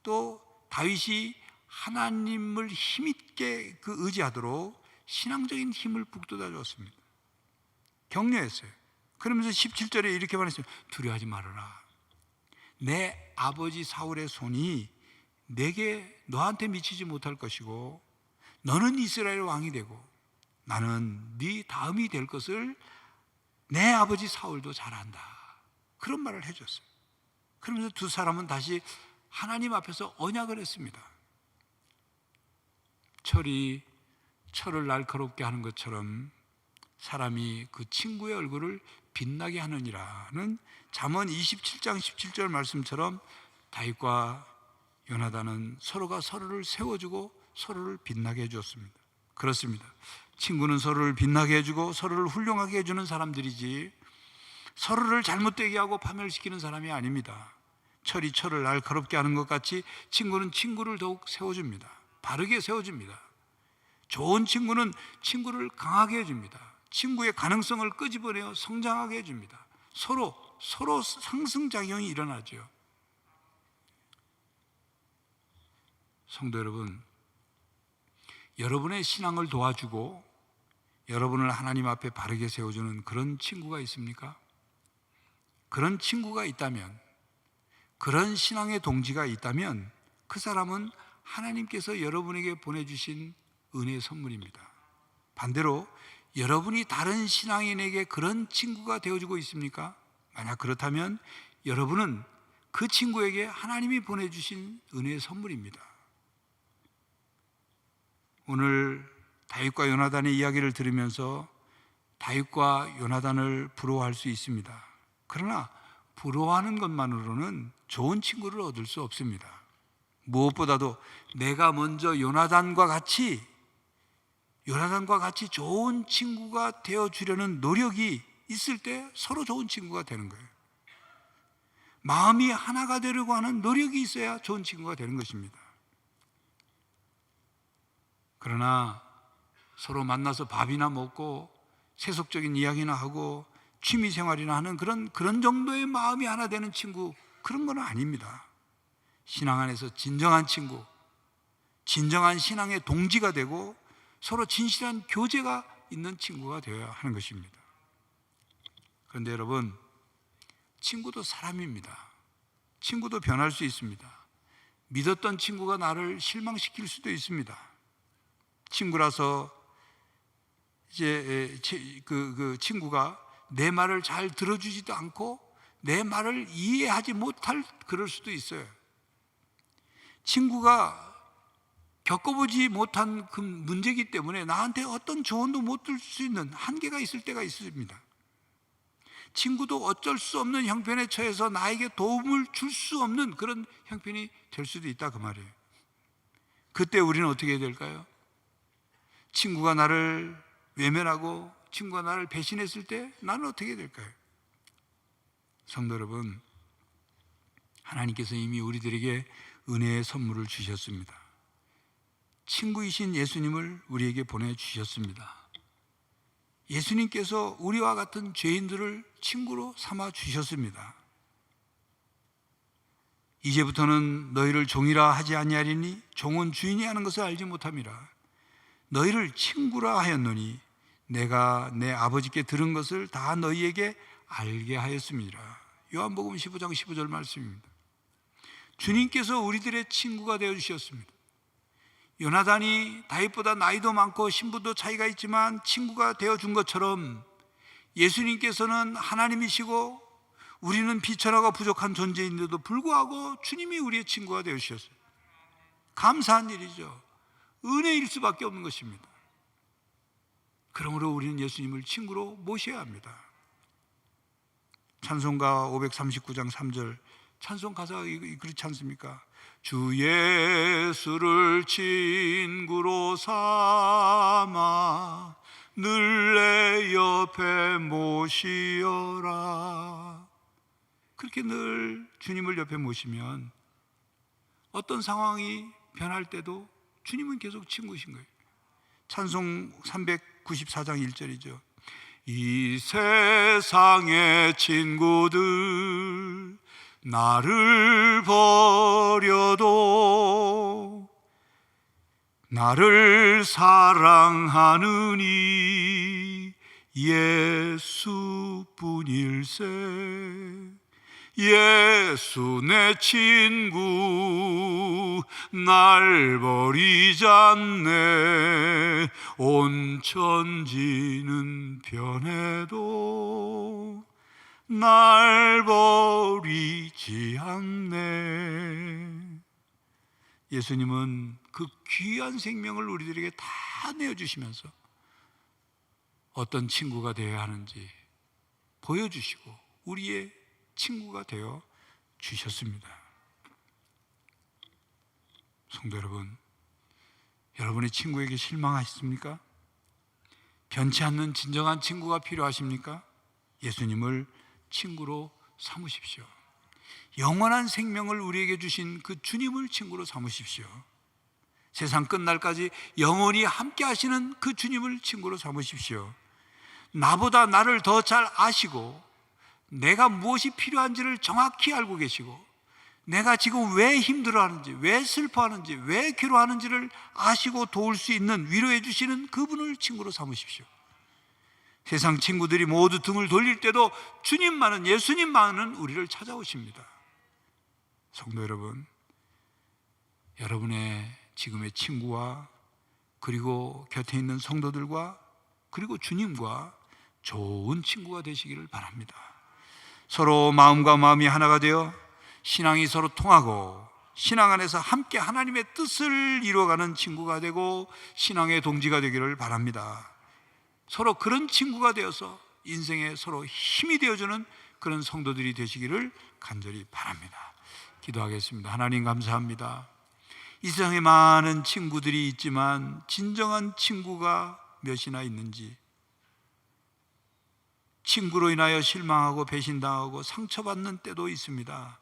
또 다윗이 하나님을 힘있게 의지하도록 신앙적인 힘을 북돋아 주었습니다. 격려했어요. 그러면서 17절에 이렇게 말했어요. 두려워하지 말아라. 내 아버지 사울의 손이 너한테 미치지 못할 것이고 너는 이스라엘 왕이 되고 나는 네 다음이 될 것을 내 아버지 사울도 잘 안다, 그런 말을 해줬어요. 그러면서 두 사람은 다시 하나님 앞에서 언약을 했습니다. 철이 철을 날카롭게 하는 것처럼 사람이 그 친구의 얼굴을 빛나게 하느니라는 잠언 27장 17절 말씀처럼 다윗과 요나단은 서로가 서로를 세워주고 서로를 빛나게 해주었습니다. 그렇습니다. 친구는 서로를 빛나게 해주고 서로를 훌륭하게 해주는 사람들이지 서로를 잘못되게 하고 파멸시키는 사람이 아닙니다. 철이 철을 날카롭게 하는 것 같이 친구는 친구를 더욱 세워줍니다. 바르게 세워줍니다. 좋은 친구는 친구를 강하게 해줍니다. 친구의 가능성을 끄집어내어 성장하게 해줍니다. 서로 상승작용이 일어나죠. 성도 여러분, 여러분의 신앙을 도와주고 여러분을 하나님 앞에 바르게 세워주는 그런 친구가 있습니까? 그런 친구가 있다면, 그런 신앙의 동지가 있다면 그 사람은 하나님께서 여러분에게 보내주신 은혜의 선물입니다. 반대로 여러분이 다른 신앙인에게 그런 친구가 되어주고 있습니까? 만약 그렇다면 여러분은 그 친구에게 하나님이 보내주신 은혜의 선물입니다. 오늘 다윗과 요나단의 이야기를 들으면서 다윗과 요나단을 부러워할 수 있습니다. 그러나 부러워하는 것만으로는 좋은 친구를 얻을 수 없습니다. 무엇보다도 내가 먼저 요나단과 같이 좋은 친구가 되어주려는 노력이 있을 때 서로 좋은 친구가 되는 거예요. 마음이 하나가 되려고 하는 노력이 있어야 좋은 친구가 되는 것입니다. 그러나 서로 만나서 밥이나 먹고 세속적인 이야기나 하고 취미생활이나 하는 그런 정도의 마음이 하나 되는 친구, 그런 건 아닙니다. 신앙 안에서 진정한 친구, 진정한 신앙의 동지가 되고 서로 진실한 교제가 있는 친구가 되어야 하는 것입니다. 그런데 여러분, 친구도 사람입니다. 친구도 변할 수 있습니다. 믿었던 친구가 나를 실망시킬 수도 있습니다. 친구라서 이제 그 친구가 내 말을 잘 들어주지도 않고 내 말을 이해하지 못할 그럴 수도 있어요. 친구가 겪어보지 못한 그 문제이기 때문에 나한테 어떤 조언도 못 들 수 있는 한계가 있을 때가 있습니다. 친구도 어쩔 수 없는 형편에 처해서 나에게 도움을 줄 수 없는 그런 형편이 될 수도 있다, 그 말이에요. 그때 우리는 어떻게 해야 될까요? 친구가 나를 외면하고 친구가 나를 배신했을 때 나는 어떻게 해야 될까요? 성도 여러분, 하나님께서 이미 우리들에게 은혜의 선물을 주셨습니다. 친구이신 예수님을 우리에게 보내주셨습니다. 예수님께서 우리와 같은 죄인들을 친구로 삼아 주셨습니다. 이제부터는 너희를 종이라 하지 아니하리니 종은 주인이 하는 것을 알지 못함이라. 너희를 친구라 하였노니 내가 내 아버지께 들은 것을 다 너희에게 알게 하였습니다. 요한복음 15장 15절 말씀입니다. 주님께서 우리들의 친구가 되어 주셨습니다. 요나단이 다윗보다 나이도 많고 신분도 차이가 있지만 친구가 되어준 것처럼 예수님께서는 하나님이시고 우리는 비천하고 부족한 존재인데도 불구하고 주님이 우리의 친구가 되어주셨어요. 감사한 일이죠. 은혜일 수밖에 없는 것입니다. 그러므로 우리는 예수님을 친구로 모셔야 합니다. 찬송가 539장 3절 찬송 가사가 그렇지 않습니까? 주 예수를 친구로 삼아 늘 내 옆에 모시어라. 그렇게 늘 주님을 옆에 모시면 어떤 상황이 변할 때도 주님은 계속 친구신 거예요. 찬송 394장 1절이죠. 이 세상의 친구들 나를 버려도 나를 사랑하느니 예수뿐일세. 예수 내 친구 날 버리지 않네. 온 천지는 변해도 날 버리지 않네. 예수님은 그 귀한 생명을 우리들에게 다 내어주시면서 어떤 친구가 되어야 하는지 보여주시고 우리의 친구가 되어 주셨습니다. 성도 여러분, 여러분의 친구에게 실망하십니까? 변치 않는 진정한 친구가 필요하십니까? 예수님을 친구로 삼으십시오. 영원한 생명을 우리에게 주신 그 주님을 친구로 삼으십시오. 세상 끝날까지 영원히 함께 하시는 그 주님을 친구로 삼으십시오. 나보다 나를 더 잘 아시고 내가 무엇이 필요한지를 정확히 알고 계시고 내가 지금 왜 힘들어하는지, 왜 슬퍼하는지, 왜 괴로워하는지를 아시고 도울 수 있는, 위로해 주시는 그분을 친구로 삼으십시오. 세상 친구들이 모두 등을 돌릴 때도 주님만은, 예수님만은 우리를 찾아오십니다. 성도 여러분, 여러분의 지금의 친구와 그리고 곁에 있는 성도들과 그리고 주님과 좋은 친구가 되시기를 바랍니다. 서로 마음과 마음이 하나가 되어 신앙이 서로 통하고 신앙 안에서 함께 하나님의 뜻을 이루어가는 친구가 되고 신앙의 동지가 되기를 바랍니다. 서로 그런 친구가 되어서 인생에 서로 힘이 되어주는 그런 성도들이 되시기를 간절히 바랍니다. 기도하겠습니다. 하나님 감사합니다. 이 세상에 많은 친구들이 있지만 진정한 친구가 몇이나 있는지, 친구로 인하여 실망하고 배신당하고 상처받는 때도 있습니다.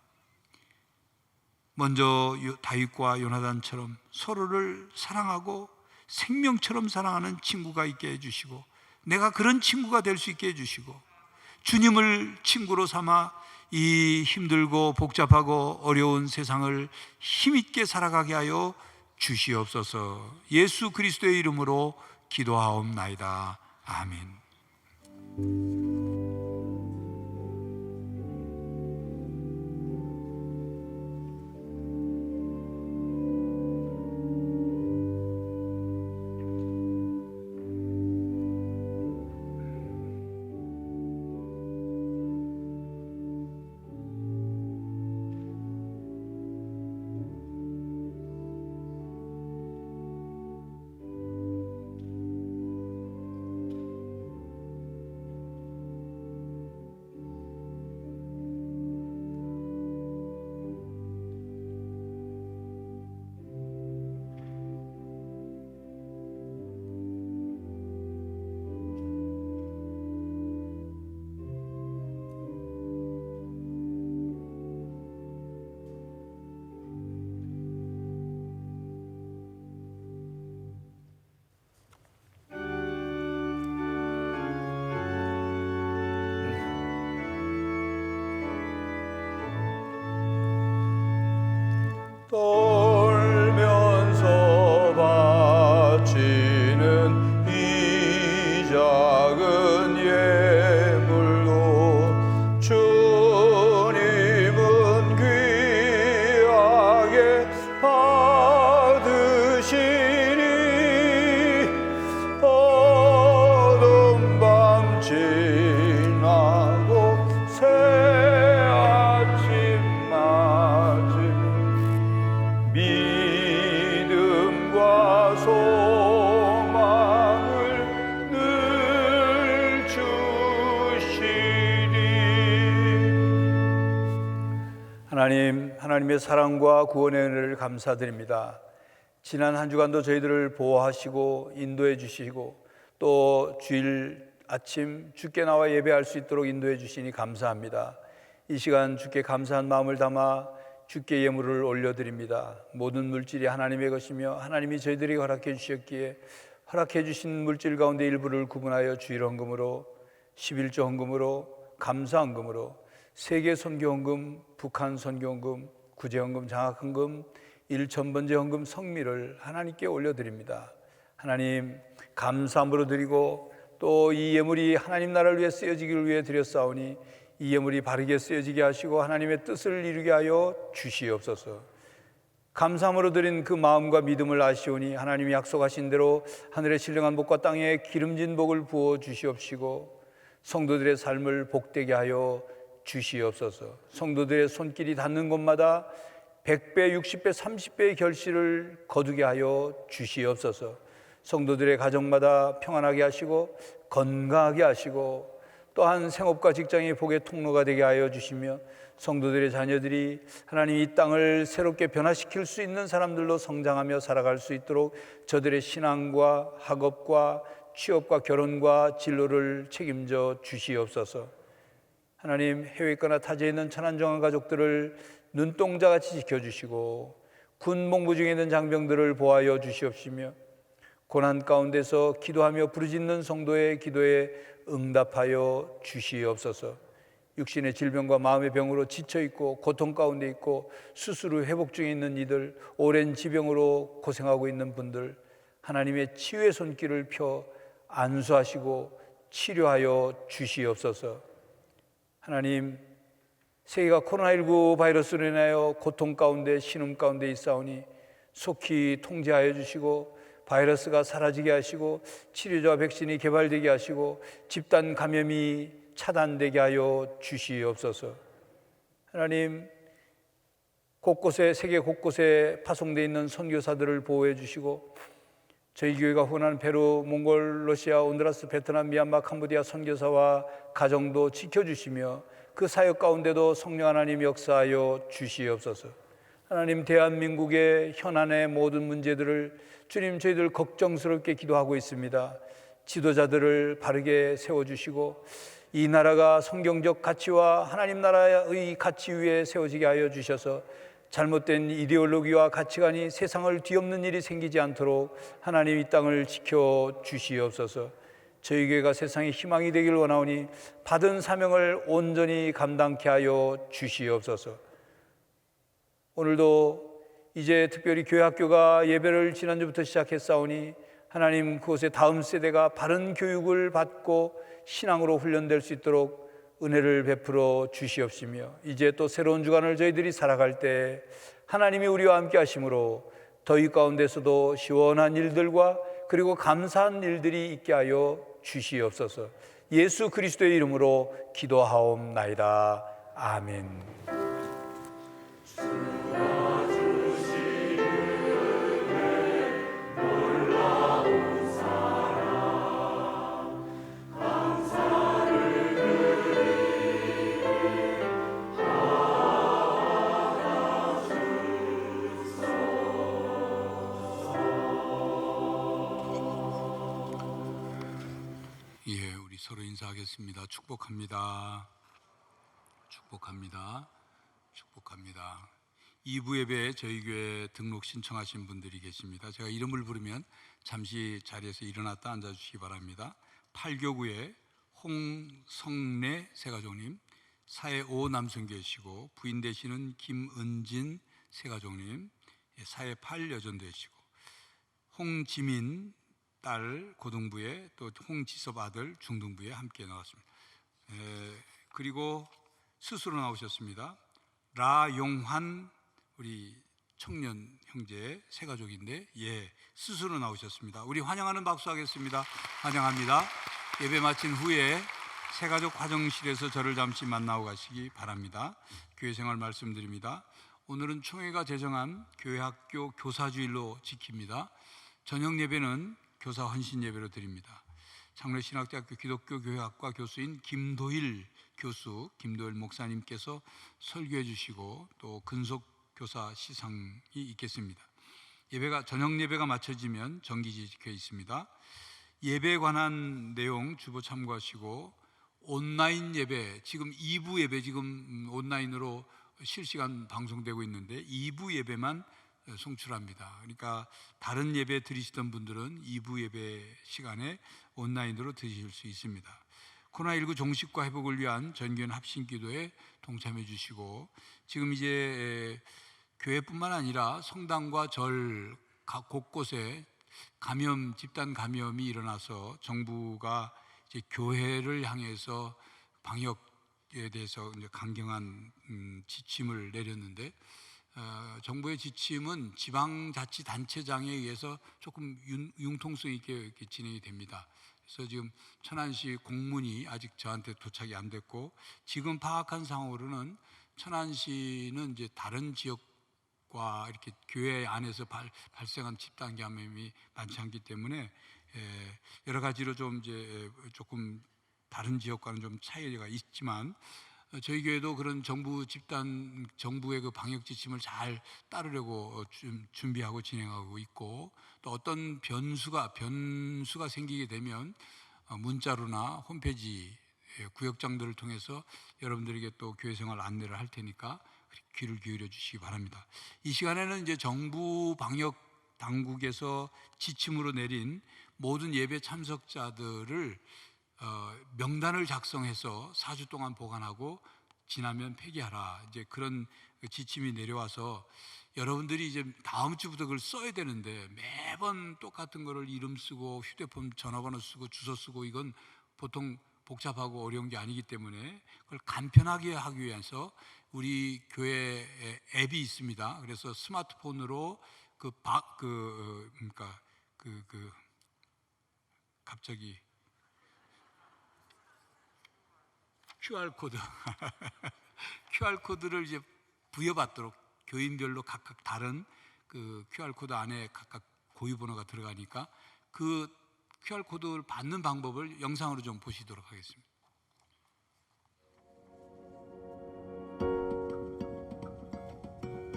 먼저 다윗과 요나단처럼 서로를 사랑하고 생명처럼 사랑하는 친구가 있게 해주시고 내가 그런 친구가 될 수 있게 해주시고 주님을 친구로 삼아 이 힘들고 복잡하고 어려운 세상을 힘있게 살아가게 하여 주시옵소서. 예수 그리스도의 이름으로 기도하옵나이다. 아멘. 소망을 늘 주시리. 하나님의 사랑과 구원의 은혜를 감사드립니다. 지난 한 주간도 저희들을 보호하시고 인도해 주시고 또 주일 아침 주께 나와 예배할 수 있도록 인도해 주시니 감사합니다. 이 시간 주께 감사한 마음을 담아 주께 예물을 올려드립니다. 모든 물질이 하나님의 것이며 하나님이 저희들에게 허락해 주셨기에 허락해 주신 물질 가운데 일부를 구분하여 주일 헌금으로, 11조 헌금으로, 감사 헌금으로, 세계 선교 헌금, 북한 선교 헌금, 구제 헌금, 장학 헌금, 1,000번째 헌금 성미를 하나님께 올려드립니다. 하나님 감사함으로 드리고 또 이 예물이 하나님 나라를 위해 쓰여지기를 위해 드렸사오니 이 예물이 바르게 쓰여지게 하시고 하나님의 뜻을 이루게 하여 주시옵소서. 감사함으로 드린 그 마음과 믿음을 아시오니 하나님이 약속하신 대로 하늘의 신령한 복과 땅에 기름진 복을 부어 주시옵시고 성도들의 삶을 복되게 하여 주시옵소서. 성도들의 손길이 닿는 곳마다 100배, 60배, 30배의 결실을 거두게 하여 주시옵소서. 성도들의 가정마다 평안하게 하시고 건강하게 하시고 또한 생업과 직장의 복의 통로가 되게 하여 주시며 성도들의 자녀들이 하나님 이 땅을 새롭게 변화시킬 수 있는 사람들로 성장하며 살아갈 수 있도록 저들의 신앙과 학업과 취업과 결혼과 진로를 책임져 주시옵소서. 하나님 해외에 있거나 타지에 있는 천한정한 가족들을 눈동자같이 지켜주시고 군 복무 중에 있는 장병들을 보호하여 주시옵시며 고난 가운데서 기도하며 부르짖는 성도의 기도에 응답하여 주시옵소서. 육신의 질병과 마음의 병으로 지쳐있고 고통 가운데 있고 수술 후 회복 중에 있는 이들, 오랜 지병으로 고생하고 있는 분들 하나님의 치유의 손길을 펴 안수하시고 치료하여 주시옵소서. 하나님 세계가 코로나19 바이러스로 인하여 고통 가운데 신음 가운데 있사오니 속히 통제하여 주시고 바이러스가 사라지게 하시고 치료제와 백신이 개발되게 하시고 집단 감염이 차단되게 하여 주시옵소서. 하나님 곳곳에 세계 곳곳에 파송되어 있는 선교사들을 보호해 주시고 저희 교회가 후원하는 페루, 몽골, 러시아, 온두라스, 베트남, 미얀마, 캄보디아 선교사와 가정도 지켜주시며 그 사역 가운데도 성령 하나님 역사하여 주시옵소서. 하나님 대한민국의 현안의 모든 문제들을 주님 저희들 걱정스럽게 기도하고 있습니다. 지도자들을 바르게 세워주시고 이 나라가 성경적 가치와 하나님 나라의 가치 위에 세워지게 하여 주셔서 잘못된 이데올로기와 가치관이 세상을 뒤엎는 일이 생기지 않도록 하나님 이 땅을 지켜 주시옵소서. 저희 교회가 세상의 희망이 되길 원하오니 받은 사명을 온전히 감당케 하여 주시옵소서. 오늘도 이제 특별히 교회 학교가 예배를 지난주부터 시작했사오니 하나님 그곳에 다음 세대가 바른 교육을 받고 신앙으로 훈련될 수 있도록 은혜를 베풀어 주시옵시며 이제 또 새로운 주간을 저희들이 살아갈 때 하나님이 우리와 함께 하심으로 더위 가운데서도 시원한 일들과 그리고 감사한 일들이 있게 하여 주시옵소서. 예수 그리스도의 이름으로 기도하옵나이다. 아멘. 서로 인사하겠습니다. 축복합니다. 축복합니다. 축복합니다. 2부 예배에 저희 교회 등록 신청하신 분들이 계십니다. 제가 이름을 부르면 잠시 자리에서 일어났다 앉아주시기 바랍니다. 8교구에 홍성래 세가족님, 사회 5 남성교회시고 부인 되시는 김은진 세가족님, 사회 8 여전 되시고 홍지민 딸 고등부에 또 홍지섭 아들 중등부에 함께 나왔습니다. 그리고 스스로 나오셨습니다. 라용환 우리 청년 형제 세 가족인데 스스로 나오셨습니다. 우리 환영하는 박수 하겠습니다. 환영합니다. 예배 마친 후에 세 가족 화장실에서 저를 잠시 만나고 가시기 바랍니다. 교회 생활 말씀드립니다. 오늘은 총회가 제정한 교회 학교 교사주일로 지킵니다. 저녁 예배는 교사 헌신 예배로 드립니다. 창로신학대학교 기독교교회학과 교수인 김도일 목사님께서 설교해 주시고 또 근속 교사 시상이 있겠습니다. 저녁 예배가 마쳐지면 정기지켜 있습니다. 예배에 관한 내용 주보 참고하시고 온라인 예배, 지금 2부 예배 지금 온라인으로 실시간 방송되고 있는데 2부 예배만 송출합니다. 그러니까 다른 예배 드리시던 분들은 2부 예배 시간에 온라인으로 드실 수 있습니다. 코로나19 종식과 회복을 위한 전교연 합심기도에 동참해 주시고, 지금 이제 교회뿐만 아니라 성당과 절 각 곳곳에 집단 감염이 일어나서 정부가 이제 교회를 향해서 방역에 대해서 이제 강경한 지침을 내렸는데, 정부의 지침은 지방자치단체장에 의해서 조금 융통성 있게 이렇게 진행이 됩니다. 그래서 지금 천안시 공문이 아직 저한테 도착이 안 됐고, 지금 파악한 상황으로는 천안시는 이제 다른 지역과 이렇게 교회 안에서 발생한 집단 감염이 많지 않기 때문에 여러 가지로 좀 이제 조금 다른 지역과는 좀 차이가 있지만, 저희 교회도 그런 정부의 그 방역 지침을 잘 따르려고 준비하고 진행하고 있고, 또 어떤 변수가 생기게 되면 문자로나 홈페이지 구역장들을 통해서 여러분들에게 또 교회 생활 안내를 할 테니까 귀를 기울여 주시기 바랍니다. 이 시간에는 이제 정부 방역 당국에서 지침으로 내린 모든 예배 참석자들을 명단을 작성해서 4주 동안 보관하고 지나면 폐기하라, 이제 그런 지침이 내려와서 여러분들이 이제 다음 주부터 그걸 써야 되는데 매번 똑같은 거를 이름 쓰고 휴대폰 전화번호 쓰고 주소 쓰고, 이건 보통 복잡하고 어려운 게 아니기 때문에 그걸 간편하게 하기 위해서 우리 교회 앱이 있습니다. 그래서 스마트폰으로 갑자기 QR코드를 이제 부여받도록, 교인별로 각각 다른 그 QR코드 안에 각각 고유번호가 들어가니까 그 QR코드를 받는 방법을 영상으로 좀 보시도록 하겠습니다.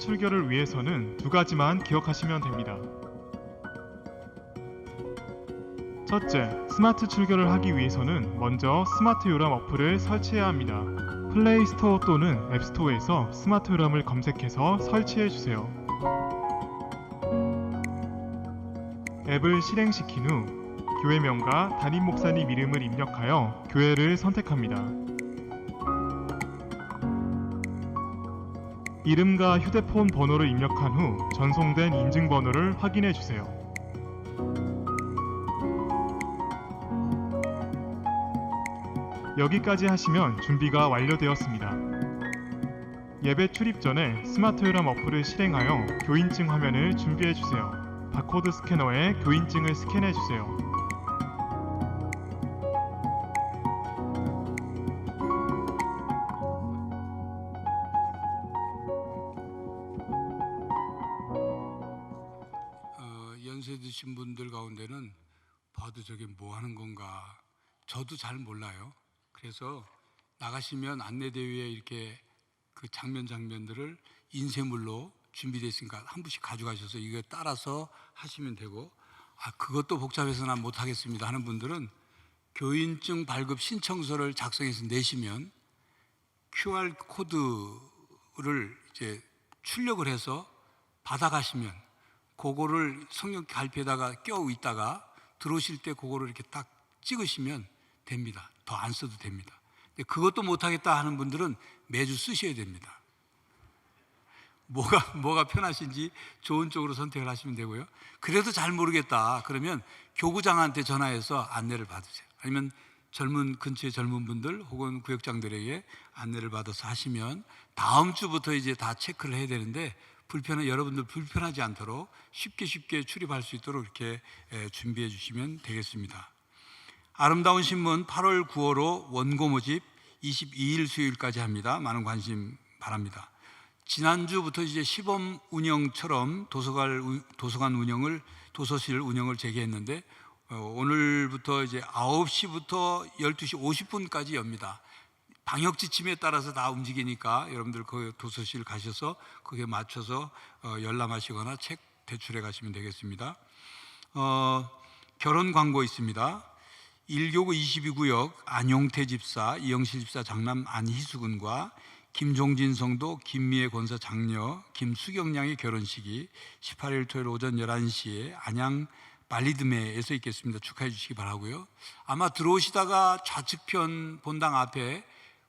출교를 위해서는 두 가지만 기억하시면 됩니다. 첫째, 스마트 출교를 하기 위해서는 먼저 스마트 요람 어플을 설치해야 합니다. 플레이 스토어 또는 앱 스토어에서 스마트 요람을 검색해서 설치해 주세요. 앱을 실행시킨 후 교회명과 담임 목사님 이름을 입력하여 교회를 선택합니다. 이름과 휴대폰 번호를 입력한 후 전송된 인증번호를 확인해 주세요. 여기까지 하시면 준비가 완료되었습니다. 예배 출입 전에 스마트 요람 어플을 실행하여 교인증 화면을 준비해 주세요. 바코드 스캐너에 교인증을 스캔해 주세요. 연세 드신 분들 가운데는 봐도 저게 뭐 하는 건가, 저도 잘 몰라요. 그래서 나가시면 안내대회에 이렇게 그 장면들을 인쇄물로 준비되어 있으니까 한 분씩 가져가셔서 이거 따라서 하시면 되고, 그것도 복잡해서 난 못하겠습니다 하는 분들은 교인증 발급 신청서를 작성해서 내시면 QR 코드를 이제 출력을 해서 받아가시면 그거를 성령 갈피에다가 껴 있다가 들어오실 때 그거를 이렇게 딱 찍으시면 됩니다. 더 안 써도 됩니다. 근데 그것도 못하겠다 하는 분들은 매주 쓰셔야 됩니다. 뭐가 편하신지 좋은 쪽으로 선택을 하시면 되고요. 그래도 잘 모르겠다 그러면 교구장한테 전화해서 안내를 받으세요. 아니면 근처의 젊은 분들 혹은 구역장들에게 안내를 받아서 하시면 다음 주부터 이제 다 체크를 해야 되는데, 여러분들 불편하지 않도록 쉽게 출입할 수 있도록 이렇게 준비해 주시면 되겠습니다. 아름다운 신문 8월 9월호 원고 모집 22일 수요일까지 합니다. 많은 관심 바랍니다. 지난주부터 이제 시범 운영처럼 도서실 운영을 재개했는데 오늘부터 이제 9시부터 12시 50분까지 엽니다. 방역 지침에 따라서 다 움직이니까 여러분들 그 도서실 가셔서 거기에 맞춰서 열람하시거나 책 대출해 가시면 되겠습니다. 결혼 광고 있습니다. 1교구 22구역 안용태 집사, 이영실 집사 장남 안희수군과 김종진 성도 김미애 권사 장녀 김수경 양의 결혼식이 18일 토요일 오전 11시에 안양 발리드메에서 있겠습니다. 축하해 주시기 바라고요. 아마 들어오시다가 좌측편 본당 앞에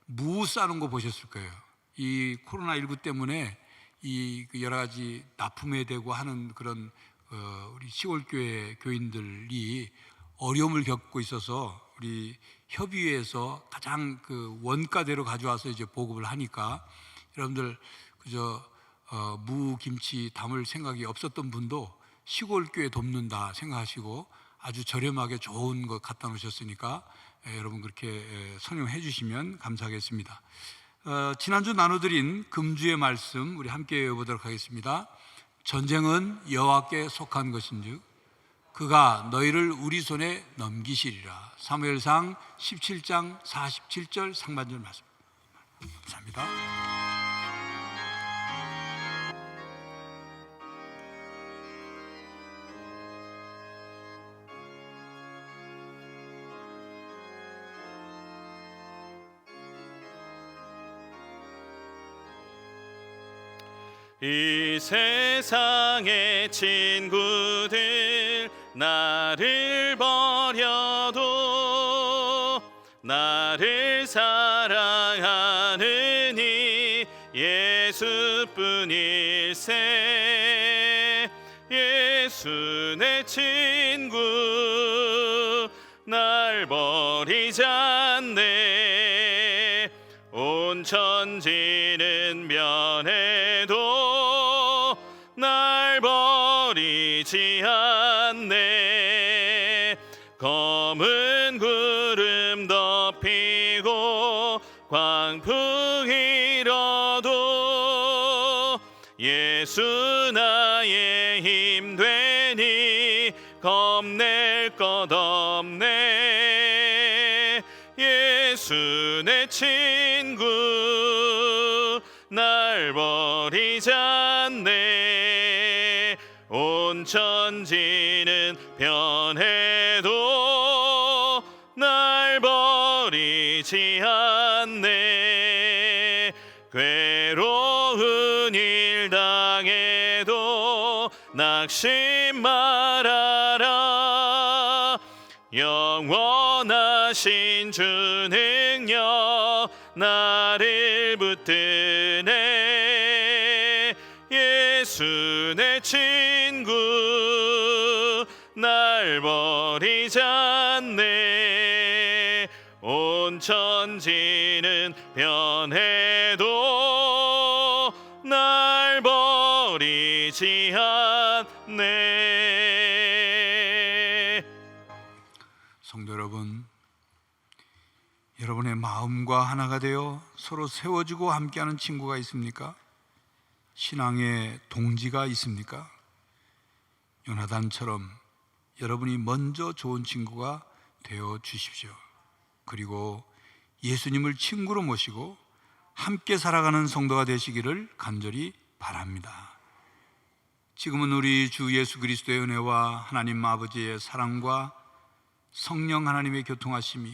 무 싸는 거 보셨을 거예요. 이 코로나19 때문에 이 여러 가지 납품해야 되고 하는 그런 우리 시골교회 교인들이 어려움을 겪고 있어서 우리 협의회에서 가장 그 원가대로 가져와서 이제 보급을 하니까 여러분들 그저 무 김치 담을 생각이 없었던 분도 시골 교회 돕는다 생각하시고 아주 저렴하게 좋은 거 갖다 놓으셨으니까 여러분 그렇게 선용해 주시면 감사하겠습니다. 지난주 나눠드린 금주의 말씀 우리 함께 외워보도록 하겠습니다. 전쟁은 여호와께 속한 것인즉 그가 너희를 우리 손에 넘기시리라. 사무엘상 17장 47절 상반절 말씀. 감사합니다. 이 세상의 친구들 나를 버려도 나를 사랑하는 이 예수뿐일세. 예수 내 친구 날 버리지 않네. 온 천지는 변해도 날 버리지 않네. 검은 구름 덮이고 광풍 일어도 예수 나의 힘 되니 겁낼 것 없네. 예수 내 친구 날 버리지 않네. 온 천지는 변해도 날 버리지 않네. 괴로운 일 당해도 낙심 말아라. 영원하신 주 능력 나를 붙드네. 예수 내 친구 날 버리지 않네. 온 천지는 변해도 날 버리지 않네. 성도 여러분, 여러분의 마음과 하나가 되어 서로 세워주고 함께하는 친구가 있습니까? 신앙의 동지가 있습니까? 요나단처럼 여러분이 먼저 좋은 친구가 되어 주십시오. 그리고 예수님을 친구로 모시고 함께 살아가는 성도가 되시기를 간절히 바랍니다. 지금은 우리 주 예수 그리스도의 은혜와 하나님 아버지의 사랑과 성령 하나님의 교통하심이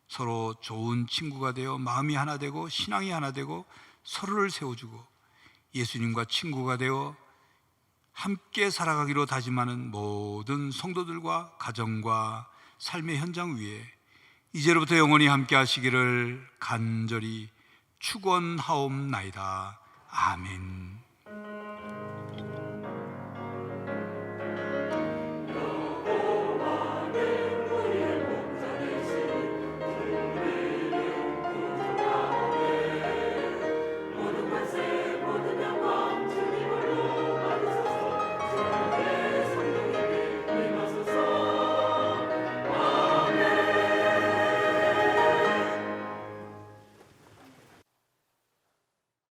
서로 좋은 친구가 되어 마음이 하나 되고 신앙이 하나 되고 서로를 세워주고 예수님과 친구가 되어 함께 살아가기로 다짐하는 모든 성도들과 가정과 삶의 현장 위에 이제로부터 영원히 함께 하시기를 간절히 축원하옵나이다. 아멘.